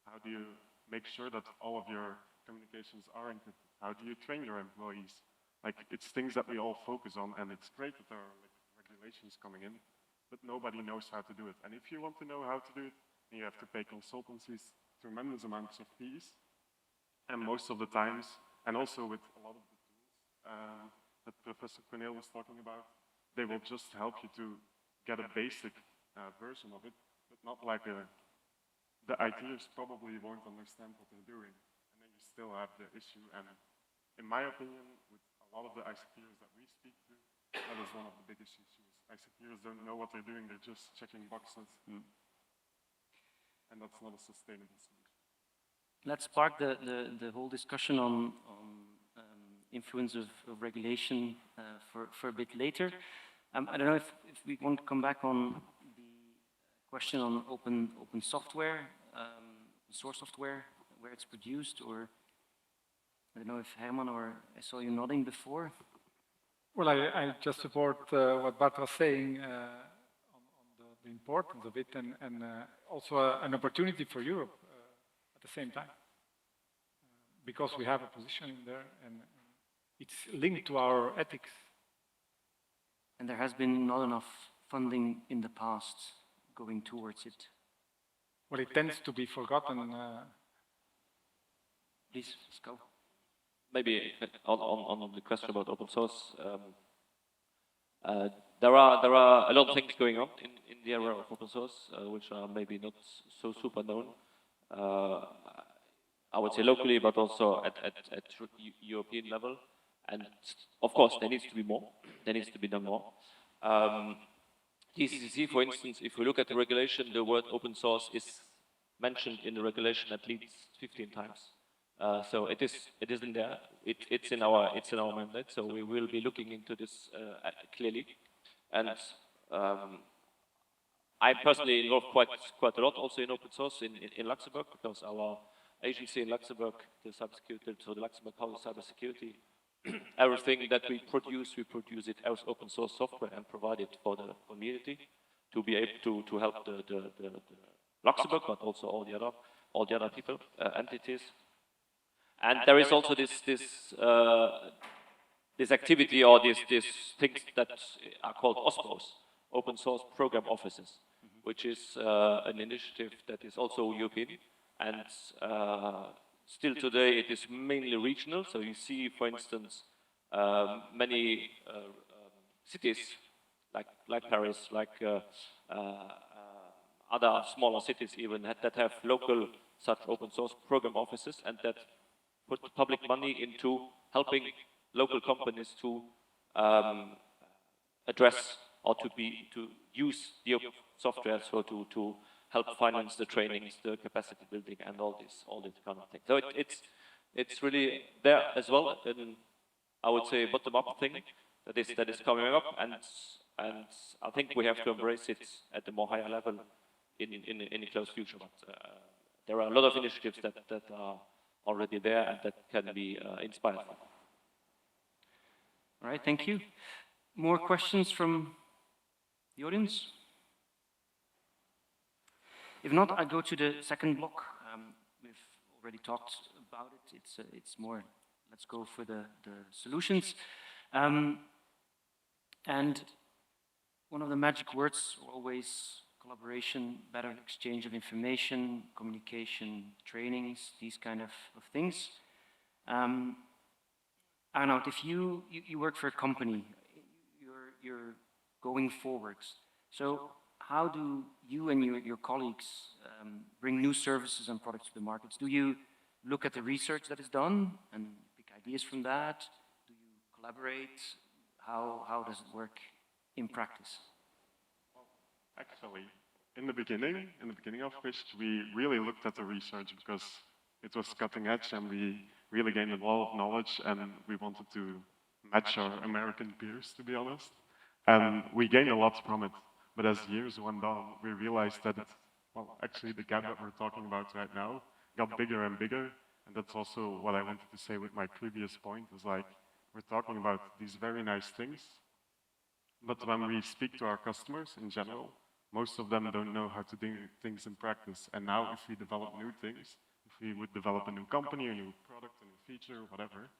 How do you make sure that all of your communications are encrypted? How do you train your employees? Like, it's things that we all focus on, and it's great that there are like, regulations coming in, but nobody knows how to do it. And if you want to know how to do it, then you have to pay consultancies tremendous amounts of fees, and most of the times, and also with a lot of the tools that Professor Corneel was talking about, they will just help you to get a basic version of it, but not like the ITers probably won't understand what they're doing, and then you still have the issue. And in my opinion, with a lot of the ICTers that we speak to, that is one of the biggest issues. ICTers don't know what they're doing, they're just checking boxes, and that's not a sustainable solution. Let's park the whole discussion on influence of regulation for a bit later. I don't know if we want to come back on the question on open software, source software, where it's produced, or I don't know if Herman, or I saw you nodding before. Well, I just support what Bart was saying on the importance of it, and also an opportunity for Europe at the same time, because we have a position in there, and it's linked to our ethics. And there has been not enough funding in the past going towards it. Well, it tends to be forgotten. Please, let's go. Maybe on the question about open source, there are a lot of things going on in the area of open source, which are maybe not so super known. I would say locally, but also at European level. And of course, there needs to be more. There needs to be done more. DCCC, for instance, if we look at the regulation, the word open source is mentioned in the regulation at least 15 times. So it is in there. It's in our mandate. So we will be looking into this clearly. And I'm personally involved quite a lot also in open source in Luxembourg, because our agency in Luxembourg, the cybersecurity, so the Luxembourg House of Cybersecurity, everything that we produce it as open source software and provide it for the community to be able to help the Luxembourg, but also all the other people, entities. And there is also this activity, or these things that are called OSPOs, Open Source Program Offices, which is an initiative that is also European, and still today it is mainly regional. So you see, for instance, many cities like Paris, like other smaller cities even, that have local such open source program offices, and that put public money into helping local companies to address or to use the open software, so to help finance the trainings, the capacity building, and all this kind of thing. So it's really there as well, and I would say bottom-up thing that is coming up, and I think we have to embrace it at a more higher level in the close future. But there are a lot of initiatives that are already there and that can be inspired from. All right, thank you. More questions from the audience? If not, I go to the second block. We've already talked about it. It's more, let's go for the solutions. And one of the magic words, always collaboration, better exchange of information, communication, trainings, these kind of things. Arnoud, if you work for a company, you're going forwards. So how do you and your colleagues bring new services and products to the markets? Do you look at the research that is done and pick ideas from that? Do you collaborate? How does it work in practice? Actually, in the beginning of Fish, we really looked at the research because it was cutting edge and we really gained a lot of knowledge and we wanted to match our American peers, to be honest. And we gained a lot from it. But as years went on, we realized that, well, actually the gap that we're talking about right now got bigger and bigger. And that's also what I wanted to say with my previous point, is like, we're talking about these very nice things, but when we speak to our customers in general, most of them don't know how to do things in practice. And now if we develop new things, if we would develop a new company, a new product, a new feature, whatever,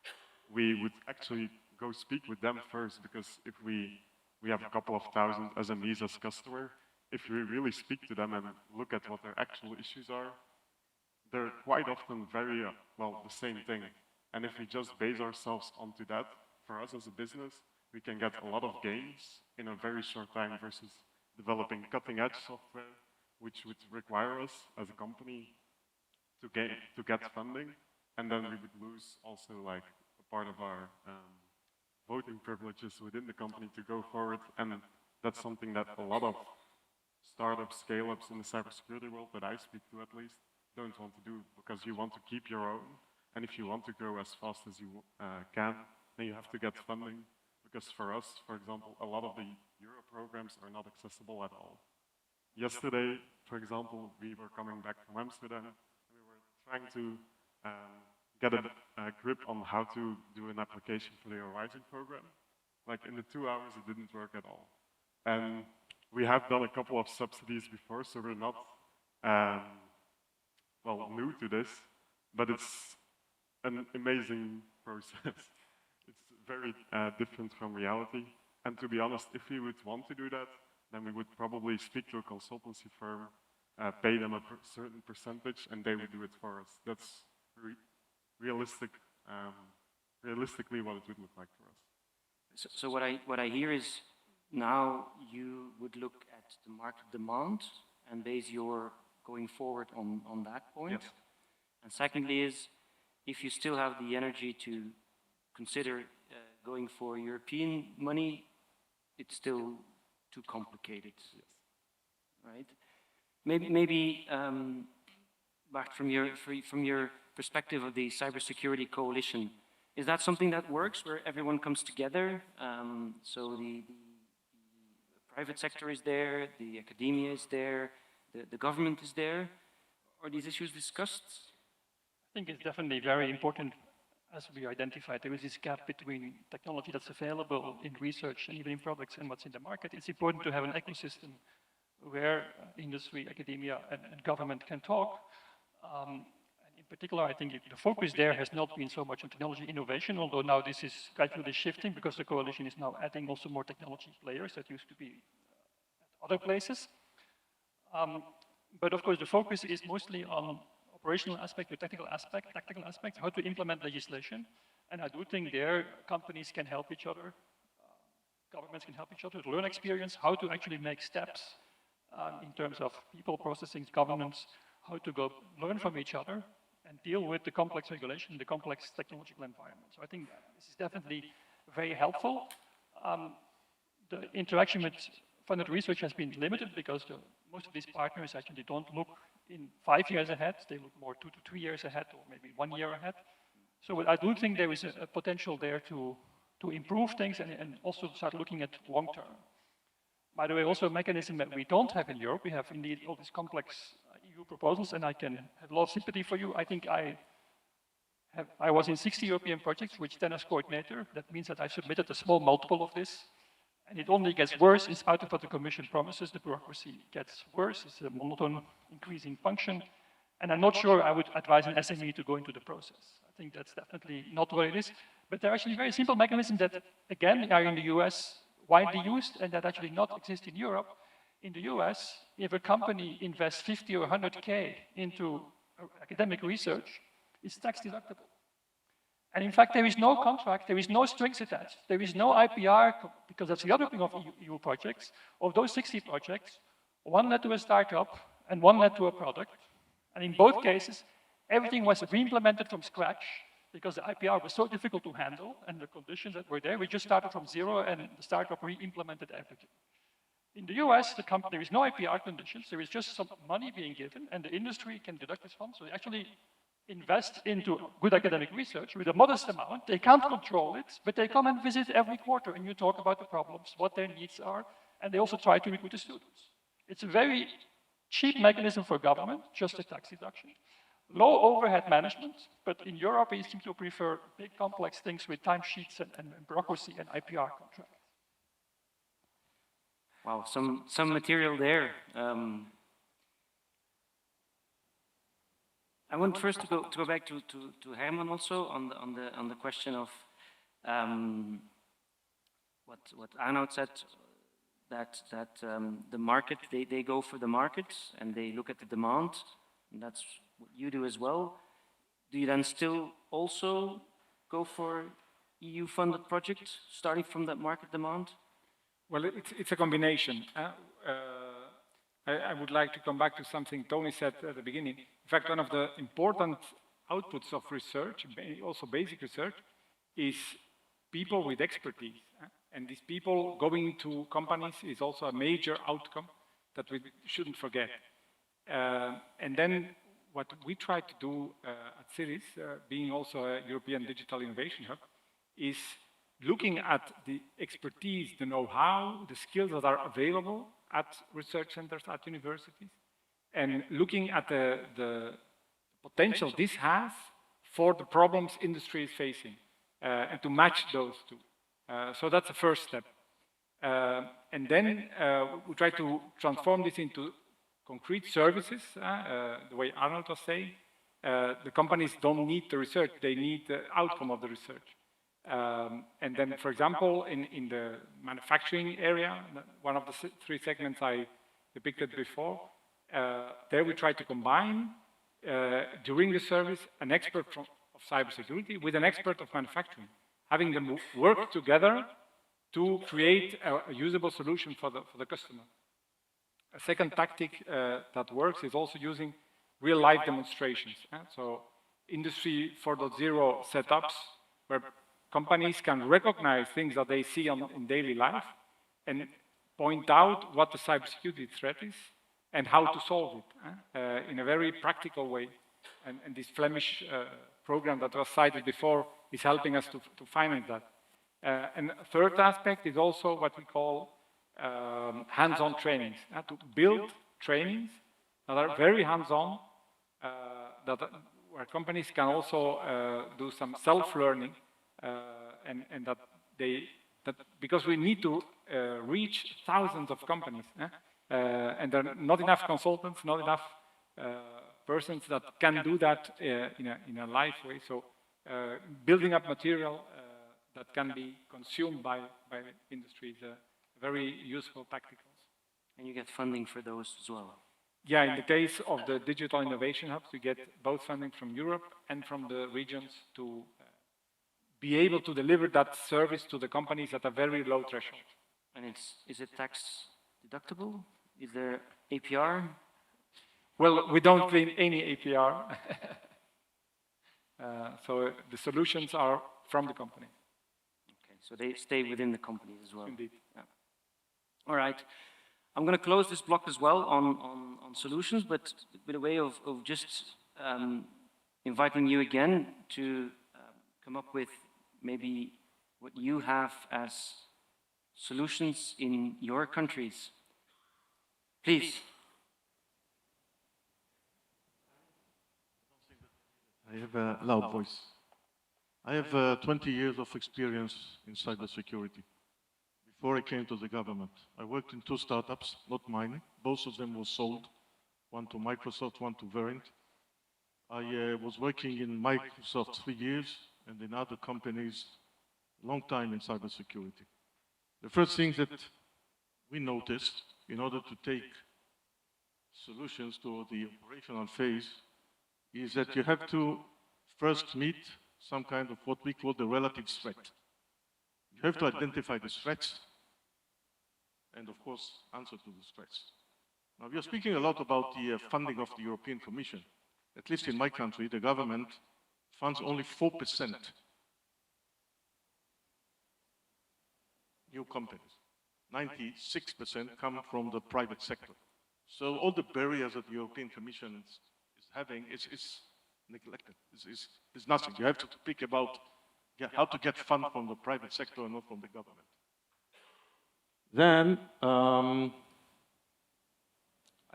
we would actually go speak with them first, because if we have a couple of thousand SMEs as customer, if we really speak to them and look at what their actual issues are, they're quite often very, well, the same thing. And if we just base ourselves onto that, for us as a business, we can get a lot of gains in a very short time versus developing cutting-edge software, which would require us as a company to get funding, and then we would lose also like a part of our voting privileges within the company to go forward. And that's something that a lot of startups, scale-ups in the cybersecurity world that I speak to at least don't want to do, because you want to keep your own. And if you want to grow as fast as you can, then you have to get funding. Because for us, for example, a lot of the Euro programs are not accessible at all. Yesterday, for example, we were coming back from Amsterdam, and we were trying to get a grip on how to do an application for the Horizon program. Like in the 2 hours, it didn't work at all. And we have done a couple of subsidies before, so we're not, well, new to this, but it's an amazing process. It's very different from reality. And to be honest, if we would want to do that, then we would probably speak to a consultancy firm, pay them a certain percentage, and they would do it for us. That's realistically what it would look like for us. So what I hear is now you would look at the market demand and base your going forward on that point. Yes. And secondly is, if you still have the energy to consider going for European money, it's still too complicated. Yes. Right? Maybe back from your perspective of the cybersecurity coalition, is that something that works where everyone comes together? So the private sector is there, the academia is there, the government is there. Are these issues discussed? I think it's definitely very important, as we identified, there is this gap between technology that's available in research and even in products and what's in the market. It's important to have an ecosystem where industry, academia, and government can talk. And in particular, I think the focus there has not been so much on technology innovation, although now this is gradually shifting because the coalition is now adding also more technology players that used to be at other places. But of course, the focus is mostly on operational aspect, the tactical aspect, how to implement legislation. And I do think there companies can help each other, governments can help each other to learn experience, how to actually make steps in terms of people, processing, governance, how to go learn from each other and deal with the complex regulation, the complex technological environment. So I think this is definitely very helpful. The interaction with funded research has been limited because most of these partners actually don't look in 5 years ahead, they look more 2 to 3 years ahead or maybe 1 year ahead. So I do think there is a potential there to improve things and also start looking at long term. By the way, also a mechanism that we don't have in Europe, we have indeed all these complex EU proposals, and I can have a lot of sympathy for you. I think I was in 60 European projects with 10 as coordinator. That means that I submitted a small multiple of this. And it only gets worse in spite of what the Commission promises. The bureaucracy gets worse. It's a monotone increasing function. And I'm not sure I would advise an SME to go into the process. I think that's definitely not what it is. But there are actually very simple mechanisms that, again, are in the US widely used and that actually not exist in Europe. In the US, if a company invests 50 or 100K into academic research, it's tax deductible. And in fact, there is no contract, there is no strings attached, there is no IPR, because that's the other thing of EU projects. Of those 60 projects, one led to a startup and one led to a product. And in both cases, everything was re-implemented from scratch because the IPR was so difficult to handle and the conditions that were there. We just started from zero and the startup re-implemented everything. In the US, there is no IPR conditions, there is just some money being given and the industry can deduct this fund. So they actually invest into good academic research with a modest amount. They can't control it, but they come and visit every quarter and you talk about the problems, what their needs are, and they also try to recruit the students. It's a very cheap mechanism for government, just a tax deduction. Low overhead management, but in Europe we seem to prefer big complex things with timesheets and bureaucracy and IPR contracts. Wow, some material there. I want first to go back to Herman also on the question of what Arnoud said, that the market, they go for the market and they look at the demand, and that's what you do as well. Do you then still also go for EU-funded projects starting from that market demand? Well, it's a combination. I would like to come back to something Tony said at the beginning. In fact, one of the important outputs of research, also basic research, is people with expertise. And these people going to companies is also a major outcome that we shouldn't forget. And then what we try to do at CIRIS, being also a European Digital Innovation Hub, is looking at the expertise, the know-how, the skills that are available at research centers, at universities, and looking at the potential this has for the problems industry is facing, and to match those two. So that's the first step. And then we try to transform this into concrete services, the way Arnold was saying. The companies don't need the research, they need the outcome of the research. And then, for example, in the manufacturing area, one of the three segments I depicted before, there we try to combine, during the service, an expert of cybersecurity with an expert of manufacturing, having them work together to create a usable solution for the customer. A second tactic that works is also using real-life demonstrations. So Industry 4.0 setups where companies can recognize things that they see in daily life and point out what the cybersecurity threat is and how to solve it in a very practical way. And this Flemish program that was cited before is helping us to finance that. And a third aspect is also what we call hands-on trainings, to build trainings that are very hands-on, where companies can also do some self-learning, and that because we need to reach thousands of companies, and there are not enough consultants, not enough persons that can do that in a live way. So building up material that can be consumed by industry is very useful tacticals. And you get funding for those as well? Yeah, in the case of the Digital Innovation Hubs, we get both funding from Europe and from the regions to be able to deliver that service to the companies at a very low threshold. And is it tax deductible? Is there APR? Well, we don't claim any APR. So the solutions are from the company. Okay, so they stay within the companies as well. Indeed. Yeah. All right. I'm going to close this block as well on solutions, but with a way of just inviting you again to come up with maybe what you have as solutions in your countries. Please. I have a loud voice. I have 20 years of experience in cybersecurity. Before I came to the government, I worked in 2 startups, not mine. Both of them were sold, one to Microsoft, one to Verint. I was working in Microsoft 3 years and in other companies, long time in cybersecurity. The first thing that we noticed in order to take solutions to the operational phase is that you have to first meet some kind of what we call the relative threat. You have to identify the threats and, of course, answer to these threats. Now, we are speaking a lot about the funding of the European Commission. At least in my country, the government funds only 4% new companies. 96% come from the private sector. So all the barriers that the European Commission is having is neglected. It's nothing. You have to speak about how to get funds from the private sector and not from the government. Then,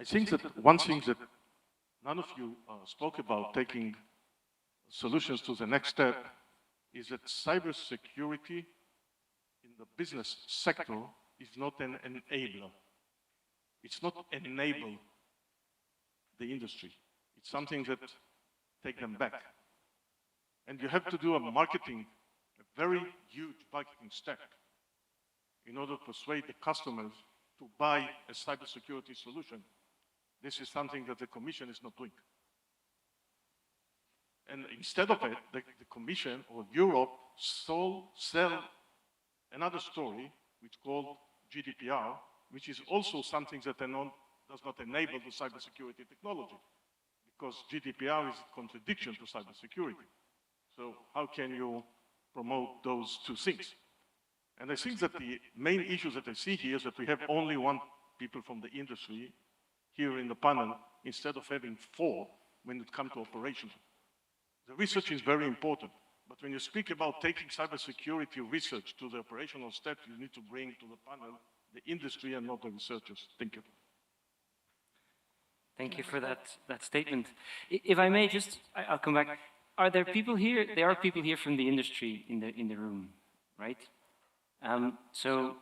I think that one thing that none of you spoke about, taking solutions to the next step, is that cybersecurity in the business sector is not an enabler. It's not enable the industry. It's something that take them back. And you have to do a very huge marketing step in order to persuade the customers to buy a cybersecurity solution. This is something that the Commission is not doing. And instead of it, the Commission or Europe sell another story, which is called GDPR, which is also something that does not enable the cybersecurity technology, because GDPR is a contradiction to cybersecurity. So how can you promote those two things? And I think that the main issue that I see here is that we have only one people from the industry here in the panel, instead of having 4 when it comes to operation. The research is very important, but when you speak about taking cybersecurity research to the operational step, you need to bring to the panel the industry and not the researchers. Thank you. Thank you for that statement. If I may I'll come back. Are there people here? There are people here from the industry in the room, right? So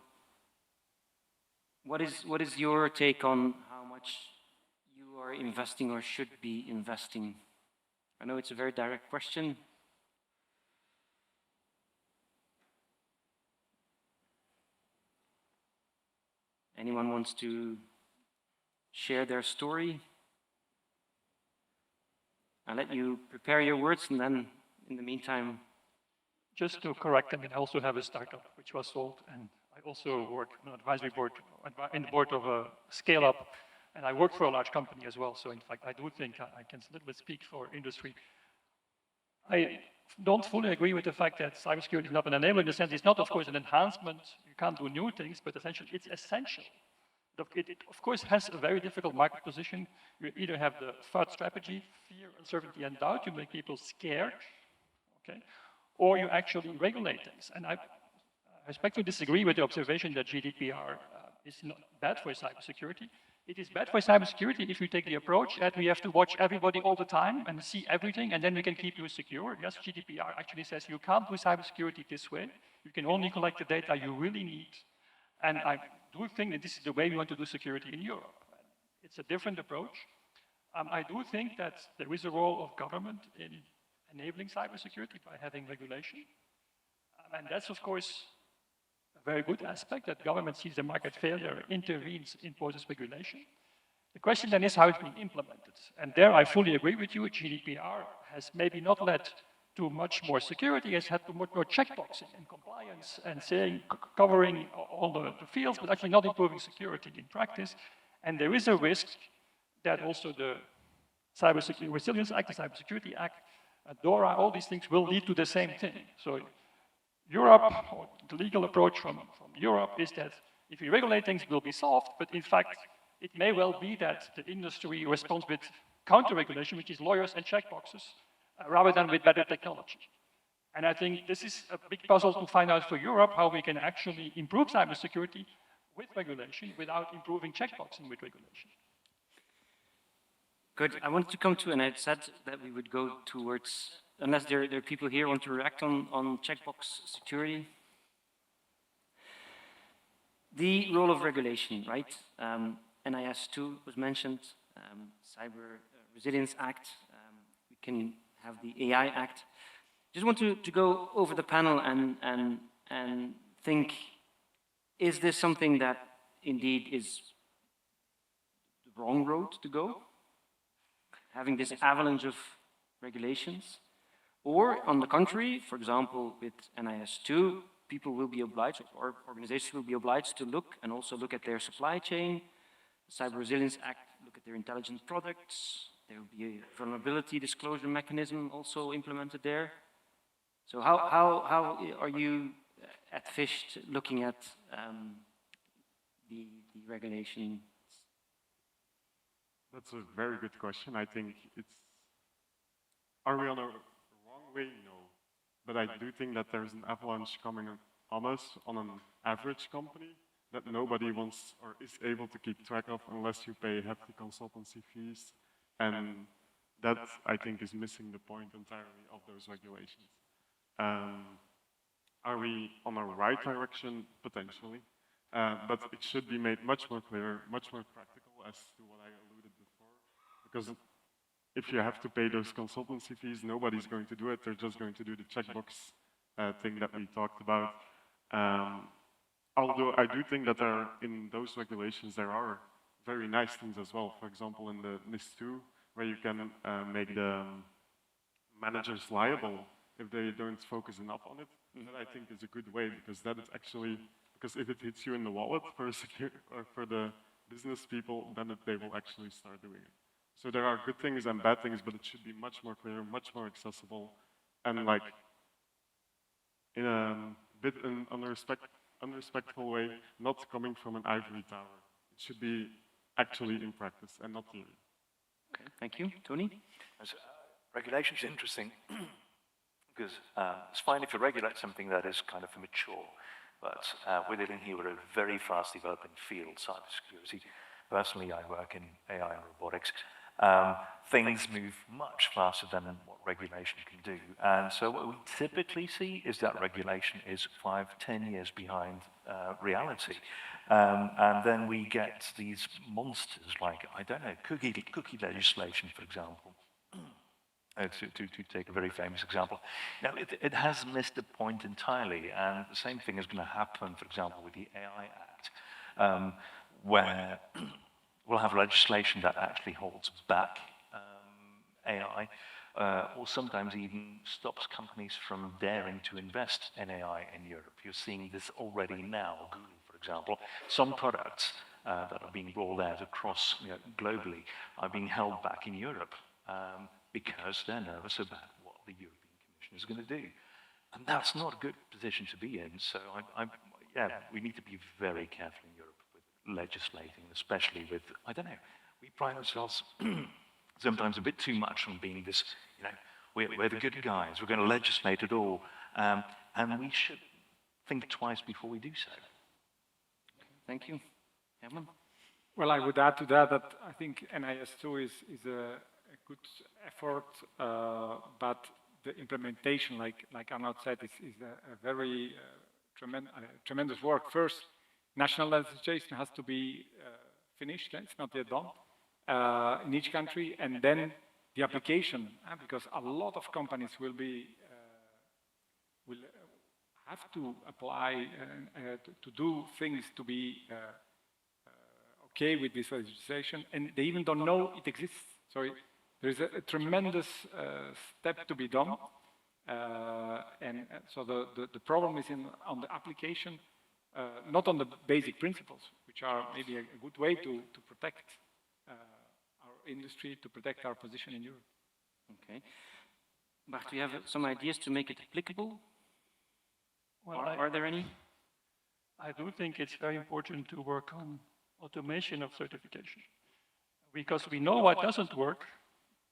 what is your take on how much you are investing or should be investing? I know it's a very direct question. Anyone wants to share their story? I'll let you prepare your words, and then in the meantime... Just to correct, I also have a startup which was sold, and I also work on an advisory board, in the board of a scale-up, and I work for a large company as well. So in fact, I do think I can a little bit speak for industry. I don't fully agree with the fact that cybersecurity is not an enabler, in the sense it's not, of course, an enhancement. You can't do new things, but essentially it's essential. It of course, has a very difficult market position. You either have the FUD strategy, fear, uncertainty, and doubt. You make people scared, okay? Or you actually regulate things. And I respectfully disagree with the observation that GDPR is not bad for cybersecurity. It is bad for cybersecurity if you take the approach that we have to watch everybody all the time and see everything, and then we can keep you secure. Yes, GDPR actually says you can't do cybersecurity this way. You can only collect the data you really need. And I do think that this is the way we want to do security in Europe. It's a different approach. I do think that there is a role of government in enabling cybersecurity by having regulation. And that's, of course, a very good aspect, that government sees the market failure, intervenes, imposes regulation. The question then is how it's being implemented. And there I fully agree with you. GDPR has maybe not led to much more security, has had to much more checkboxing and compliance and saying, covering all the fields, but actually not improving security in practice. And there is a risk that also the Cybersecurity Resilience Act, the Cybersecurity Act, DORA, all these things will lead to the same thing. So Europe, or the legal approach from Europe is that if we regulate things, it will be solved, but in fact, it may well be that the industry responds with counter-regulation, which is lawyers and checkboxes, rather than with better technology. And I think this is a big puzzle to find out for Europe, how we can actually improve cybersecurity with regulation without improving checkboxing with regulation. Good. I wanted to come to, and I said that we would go towards, unless there are people here who want to react on checkbox security. The role of regulation, right? NIS2 was mentioned, Cyber Resilience Act, we can have the AI Act. Just want to go over the panel and think, is this something that indeed is the wrong road to go? Having this avalanche of regulations? Or on the contrary, for example, with NIS2, people will be obliged, or organizations will be obliged to look and also look at their supply chain. The Cyber Resilience Act, look at their intelligent products. There will be a vulnerability disclosure mechanism also implemented there. So how are you at FISH looking at the regulation? That's a very good question. I think it's, are we on a wrong way? No. But I do think that there's an avalanche coming on us, on an average company, that nobody wants or is able to keep track of unless you pay hefty consultancy fees. And that, I think, is missing the point entirely of those regulations. Are we on a right direction? Potentially. But it should be made much more clear, much more practical, as to what I alluded before. Because if you have to pay those consultancy fees, nobody's going to do it. They're just going to do the checkbox thing that we talked about. Although I do think that in those regulations, there are very nice things as well. For example, in the NIS2, where you can make the managers liable if they don't focus enough on it. That I think is a good way, because that is actually, because if it hits you in the wallet for for the business people, then they will actually start doing it. So there are good things and bad things, but it should be much more clear, much more accessible, and like in a bit unrespectful way, not coming from an ivory tower. It should be actually in practice and not theory. Okay, thank you. Tony? Regulation is interesting because it's fine if you regulate something that is kind of mature, but we're living here with a very fast developing field, cybersecurity. Personally, I work in AI and robotics. Things move much faster than what regulation can do. And so what we typically see is that regulation is 5-10 years behind reality. And then we get these monsters like, I don't know, cookie legislation, for example. To take a very famous example. Now, it has missed the point entirely, and the same thing is going to happen, for example, with the AI Act, where we'll have legislation that actually holds back AI, or sometimes even stops companies from daring to invest in AI in Europe. You're seeing this already now, Google, for example. Some products that are being rolled out across globally are being held back in Europe because they're nervous about what the European Commission is going to do. And that's not a good position to be in. So yeah, we need to be very careful in Europe with legislating, especially with, I don't know, we pride ourselves sometimes a bit too much on being this, we're the good guys, we're going to legislate it all, and we should think twice before we do so. Thank you. Herman? Well, I would add to that I think NIS2 is a good effort, but the implementation, like Arnold said, is a very tremendous work. First, national legislation has to be finished, it's not yet done, in each country, and then the application, because a lot of companies will have to apply to do things to be okay with this legislation, and they even don't know it exists. So there is a tremendous step to be done, and so the problem is on the application, not on the basic principles, which are maybe a good way to protect our industry, to protect our position in Europe. Okay. Bart, do you have some ideas to make it applicable? Well, are there any? I do think it's very important to work on automation of certification, because we know what doesn't work,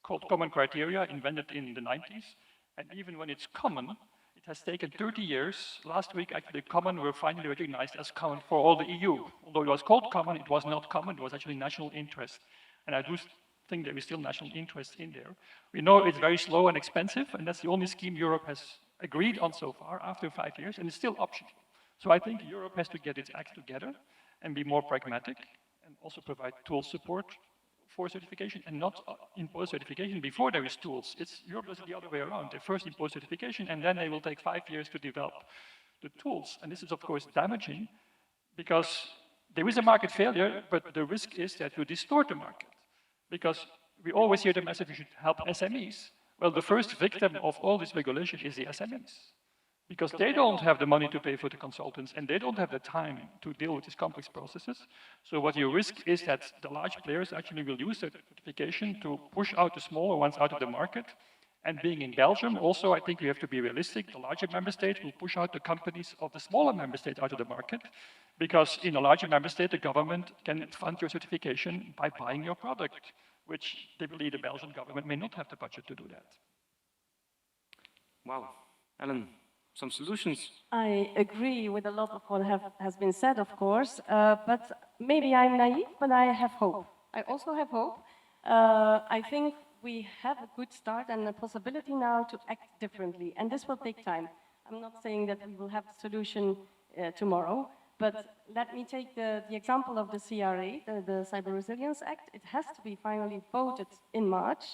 called common criteria, invented in the 90s, and even when it's common, it has taken 30 years. Last week, actually, common were finally recognized as common for all the EU. Although it was called common, it was not common, it was actually national interest. And I do think there is still national interest in there. We know it's very slow and expensive, and that's the only scheme Europe has agreed on so far after 5 years, and it's still optional. So I think Europe has to get its act together and be more pragmatic, and also provide tool support for certification, and not impose certification before there is tools. Europe does it the other way around. They first impose certification, and then they will take 5 years to develop the tools. And this is, of course, damaging, because there is a market failure, but the risk is that you distort the market. Because we always hear the message we should help SMEs, Well, the first victim of all this regulation is the SMEs, because they don't have the money to pay for the consultants and they don't have the time to deal with these complex processes. So what you risk is that the large players actually will use the certification to push out the smaller ones out of the market. And being in Belgium, also, I think we have to be realistic. The larger member state will push out the companies of the smaller member state out of the market, because in a larger member state, the government can fund your certification by buying your product, which typically the Belgian government may not have the budget to do that. Wow. Ellen, some solutions? I agree with a lot of what has been said, of course, but maybe I'm naive, but I have hope. I also have hope. I think we have a good start and a possibility now to act differently, and this will take time. I'm not saying that we will have the solution tomorrow, but let me take the example of the CRA, the Cyber Resilience Act. It has to be finally voted in March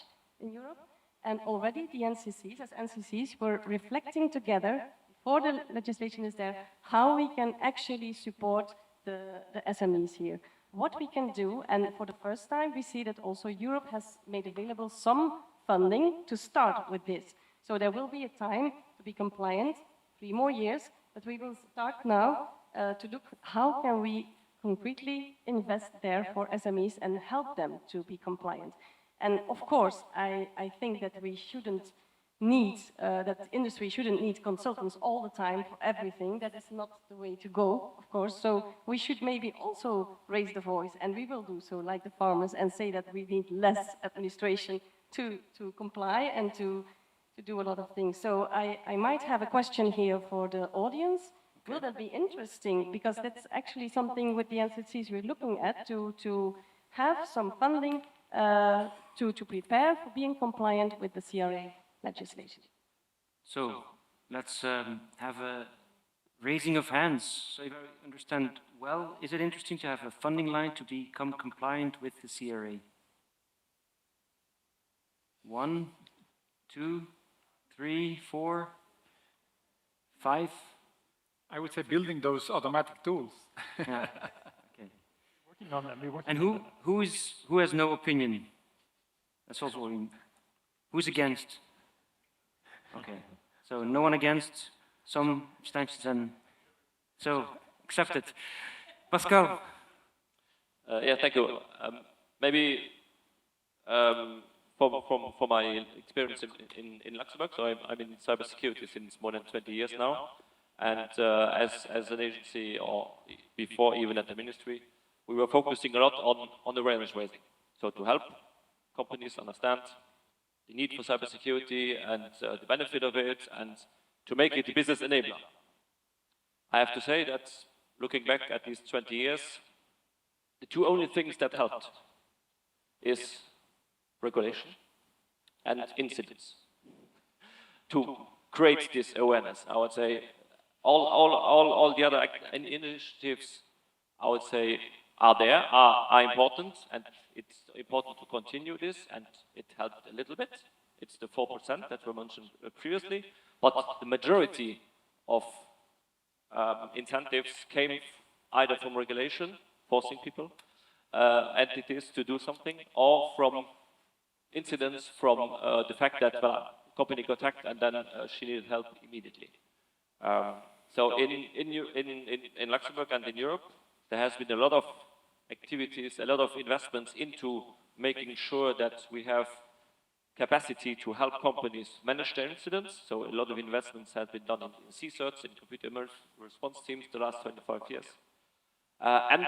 in Europe, and already the NCCs, as NCCs, were reflecting together, before the legislation is there, how we can actually support the SMEs here. What we can do, and for the first time, we see that also Europe has made available some funding to start with this. So there will be a time to be compliant, 3 more years, but we will start now to look how can we concretely invest there for SMEs and help them to be compliant. And of course, I think that we shouldn't need, that industry shouldn't need consultants all the time for everything. That is not the way to go, of course. So we should maybe also raise the voice, and we will do so, like the farmers, and say that we need less administration to comply and to do a lot of things. So I might have a question here for the audience. Will that be interesting? Because that's actually something with the NCCs we're looking at, to have some funding to prepare for being compliant with the CRA legislation. So let's have a raising of hands. So if I understand well, is it interesting to have a funding line to become compliant with the CRA? 1, 2, 3, 4, 5. I would say building those automatic tools. Yeah. Okay. Working on them. And who has no opinion? That's also who's against? Okay. So no one against, some abstentions, and so accepted. Pascal. Yeah, thank you. Maybe from my experience in Luxembourg, so I'm in cybersecurity since more than 20 years now, and as an agency, or before even at the ministry, we were focusing a lot on awareness raising. So to help companies understand the need for cybersecurity and the benefit of it, and to make it a business enabler. I have to say that looking back at these 20 years, the two only things that helped is regulation and incidents to create this awareness. I would say all the other initiatives, I would say, are important, and it's important to continue this, and it helped a little bit. It's the 4% that were mentioned previously, but the majority of incentives came either from regulation, forcing people, entities to do something, or from incidents, from the fact that a company got hacked and then she needed help immediately. So in Luxembourg and in Europe, there has been a lot of activities, a lot of investments into making sure that we have capacity to help companies manage their incidents. So a lot of investments have been done in CSIRTs, in computer response teams, the last 25 years. And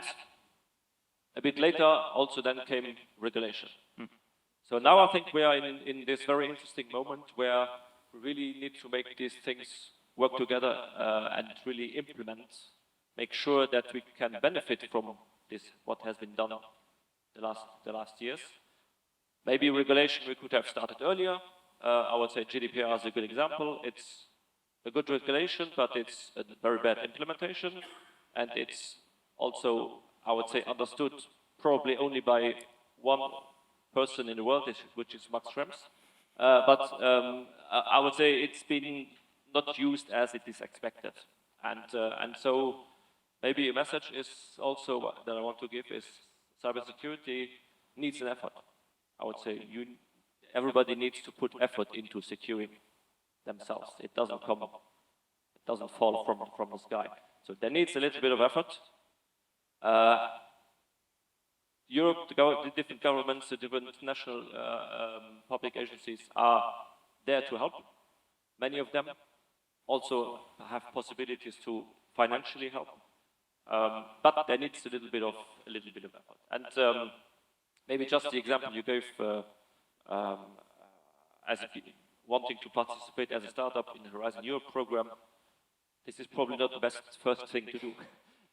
a bit later, also then came regulation. So now I think we are in this very interesting moment where we really need to make these things work together and really implement, make sure that we can benefit from this, what has been done the last years. Maybe regulation we could have started earlier. I would say GDPR is a good example. It's a good regulation, but it's a very bad implementation. And it's also, I would say, understood probably only by one person in the world, which is Max Schrems. But I would say it's been not used as it is expected. And so maybe a message is also that I want to give is cybersecurity needs an effort. I would say everybody needs to put effort into securing themselves. It doesn't fall from the sky. So there needs a little bit of effort. Europe, the different governments, the different national public agencies are there to help. Many of them also have possibilities to financially help, but there needs a little bit of effort. And maybe just the example you gave as wanting to participate as a startup in the Horizon Europe program. This is probably not the best first thing to do,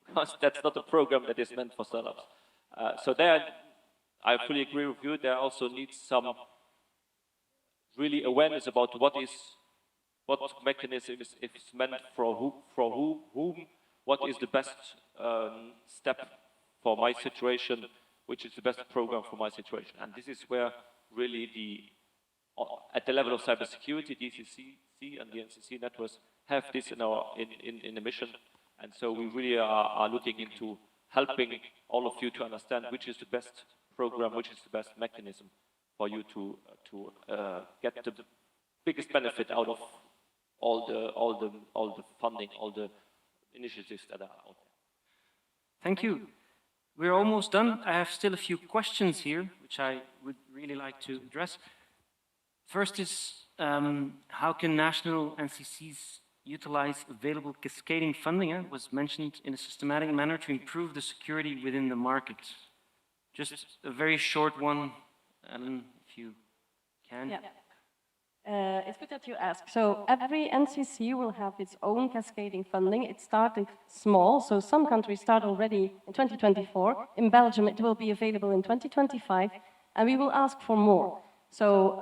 because that's not a program that is meant for startups. So there, I fully agree with you. There also needs some really awareness about what mechanism is meant for whom, what is the best step for my situation, which is the best program for my situation. And this is where really at the level of cybersecurity, DCC and the NCC networks have this in the mission. And so we really are looking into helping all of you to understand which is the best program, which is the best mechanism for you to get the biggest benefit out of all the funding, all the initiatives that are out there. Thank you. We're almost done. I have still a few questions here, which I would really like to address. First is, how can national NCCs utilize available cascading funding, was mentioned, in a systematic manner to improve the security within the market? Just a very short one, Ellen, if you can. Yeah. It's good that you ask. So every NCC will have its own cascading funding. It started small, so some countries start already in 2024. In Belgium, it will be available in 2025, and we will ask for more. So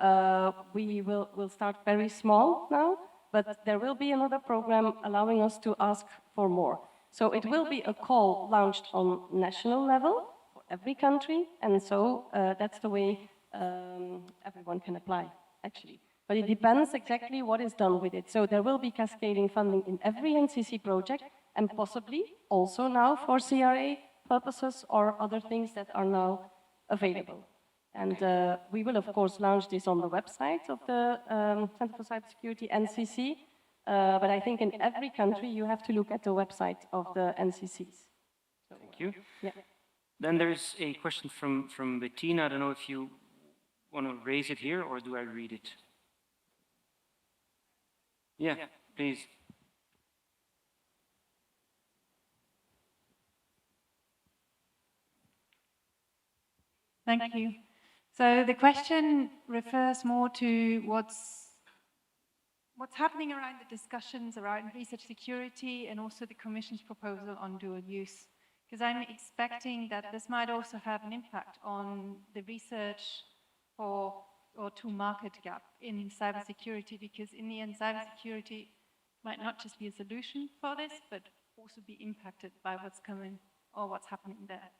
we'll start very small now, but there will be another program allowing us to ask for more. So it will be a call launched on national level for every country, and so that's the way everyone can apply, actually. But it depends exactly what is done with it. So there will be cascading funding in every NCC project, and possibly also now for CRA purposes or other things that are now available. And we will, of course, launch this on the website of the Center for Cybersecurity, NCC. But I think in every country, you have to look at the website of the NCCs. So, thank you. Yeah. Then there's a question from Bettina. I don't know if you want to raise it here, or do I read it? Yeah, please. Thank you. So the question refers more to what's happening around the discussions around research security and also the Commission's proposal on dual use. Because I'm expecting that this might also have an impact on the research to market gap in cybersecurity, because in the end, cybersecurity might not just be a solution for this, but also be impacted by what's coming or what's happening there.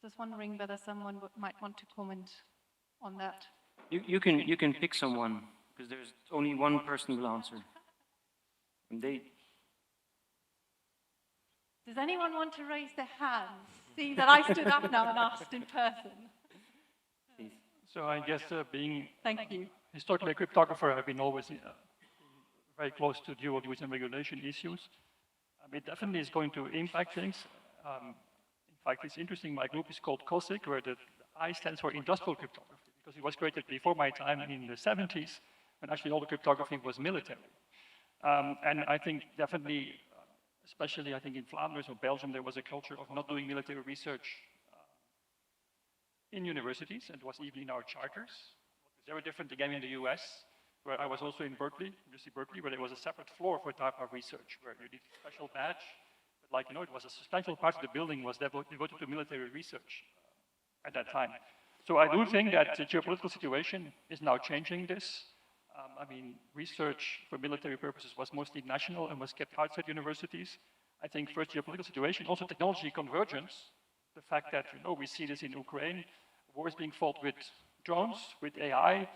Just wondering whether someone might want to comment on that. You can pick someone, because there's only one person who will answer. And Does anyone want to raise their hand, seeing that I stood up now and asked in person? So I guess being Thank you. historically a cryptographer, I've been always very close to dual use and regulation issues. It definitely is going to impact things. In fact, it's interesting, my group is called COSIC, where the I stands for industrial cryptography, because it was created before my time in the 70s, when actually all the cryptography was military. And I think definitely, especially I think in Flanders or Belgium, there was a culture of not doing military research in universities, and it was even in our charters. It's very different again in the US, where I was also in Berkeley, University of Berkeley, where there was a separate floor for type of research, where you did a special badge. But like, it was a substantial part of the building was devoted to military research at that time. So I do think that the geopolitical situation is now changing this. Research for military purposes was mostly national and was kept outside universities. I think first geopolitical situation, also technology convergence, the fact that we see this in Ukraine, war is being fought with drones, with AI.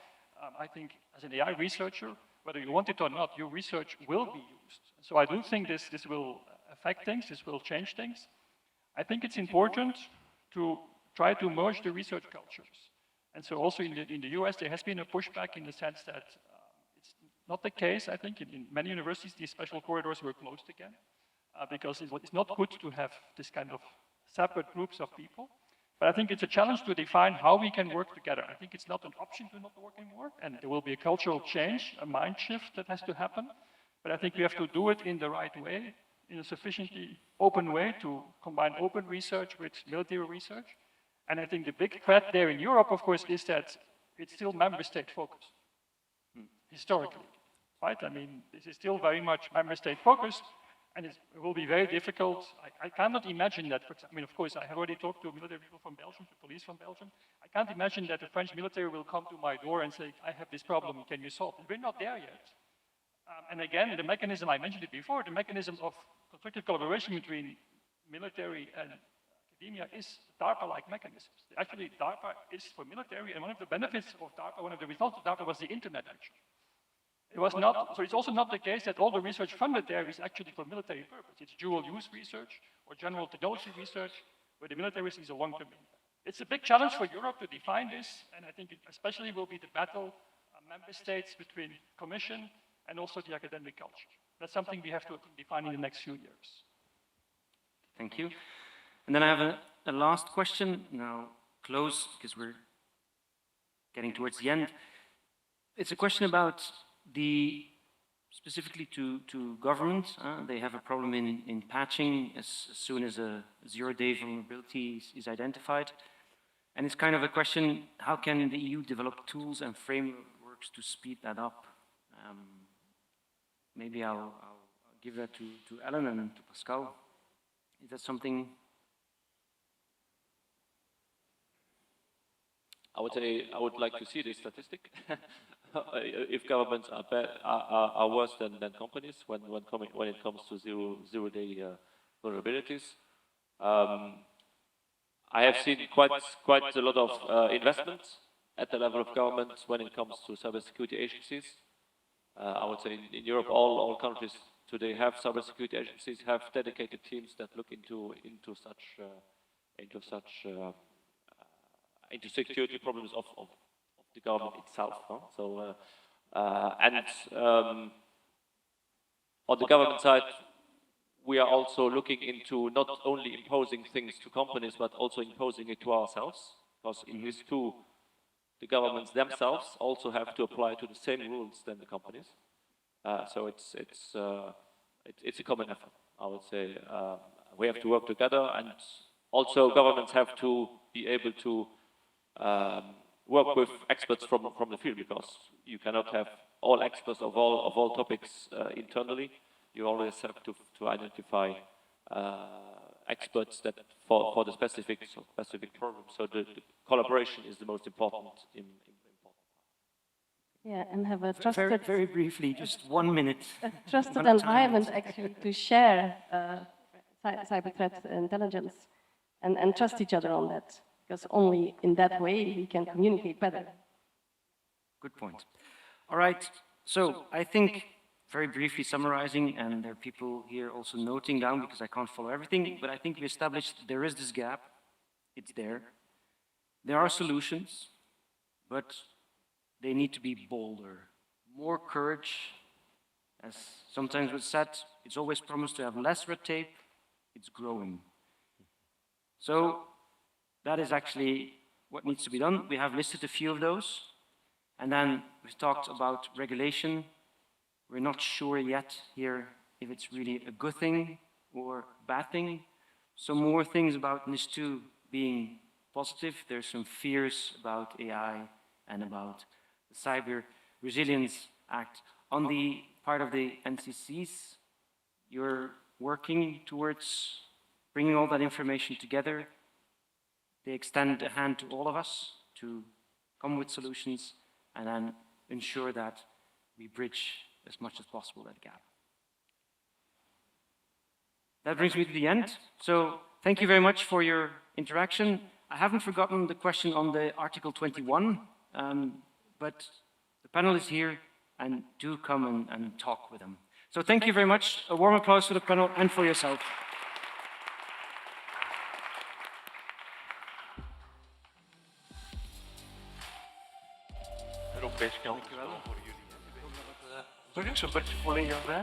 I think as an AI researcher, whether you want it or not, your research will be used. So I do think this will affect things, this will change things. I think it's important to try to merge the research cultures. And so also in the US, there has been a pushback in the sense that it's not the case, I think. In many universities, these special corridors were closed again because it's not good to have this kind of separate groups of people. But I think it's a challenge to define how we can work together. I think it's not an option to not work anymore, and there will be a cultural change, a mind shift that has to happen. But I think we have to do it in the right way, in a sufficiently open way to combine open research with military research. And I think the big threat there in Europe, of course, is that it's still member state focused, historically, right? I mean, this is still very much member state focused, and it will be very difficult. I cannot imagine that, I mean, of course, I have already talked to military people from Belgium, to police from Belgium. I can't imagine that the French military will come to my door and say, I have this problem, can you solve it? We're not there yet. And again, the mechanism, I mentioned it before, the mechanism of constructive collaboration between military and academia is DARPA-like mechanisms. Actually, DARPA is for military, and one of the benefits of DARPA, one of the results of DARPA was the internet, actually. It was not, so it's also not the case that all the research funded there is actually for military purpose. It's dual-use research or general technology research, where the military sees a long-term impact. It's a big challenge for Europe to define this, and I think it especially will be the battle member states between Commission and also the academic culture. That's something we have to define in the next few years. Thank you. And then I have a last question, now close, because we're getting towards the end. It's a question about specifically to government. They have a problem in patching as soon as a zero-day vulnerability is identified. And it's kind of a question, how can the EU develop tools and frameworks to speed that up? Maybe I'll give that to Ellen and to Pascal. Is that something? I would say I would like to see this statistic. If governments are worse than companies when it comes to zero-day vulnerabilities. I have seen quite a lot of investments at the level of government when it comes to cybersecurity agencies. I would say in Europe, all countries today have cybersecurity agencies, have dedicated teams that look into security problems of the government itself. No? So, on the government side, we are also looking into not only imposing things to companies, but also imposing it to ourselves, because in this too, the governments themselves also have to apply to the same rules than the companies. So it's a common effort, I would say. We have to work together, and also governments have to be able to work with experts from the field, because you cannot have all experts of all topics internally. You always have to identify experts that for the specific problem. So the collaboration is the most important Yeah, and have a trusted... Very briefly, just 1 minute. A trusted environment, actually, to share cyber threat intelligence and trust each other on that. Because only in that way we can communicate better. Good point. All right, so I think, very briefly summarizing, and there are people here also noting down because I can't follow everything, but I think we established there is this gap, it's there. There are solutions, but they need to be bolder. More courage, as sometimes was said, it's always promised to have less red tape, it's growing. So that is actually what needs to be done. We have listed a few of those. And then we've talked about regulation. We're not sure yet here if it's really a good thing or a bad thing. Some more things about NIS2 being positive. There's some fears about AI and about the Cyber Resilience Act. On the part of the NCCs, you're working towards bringing all that information together. They extend a hand to all of us to come with solutions and then ensure that we bridge as much as possible that gap. That brings me to the end. So thank you very much for your interaction. I haven't forgotten the question on the Article 21, but the panel is here, and do come and talk with them. So thank you very much. A warm applause for the panel and for yourself. Europese kant voor jullie. Sorry, zo'n beetje voor jou, hè?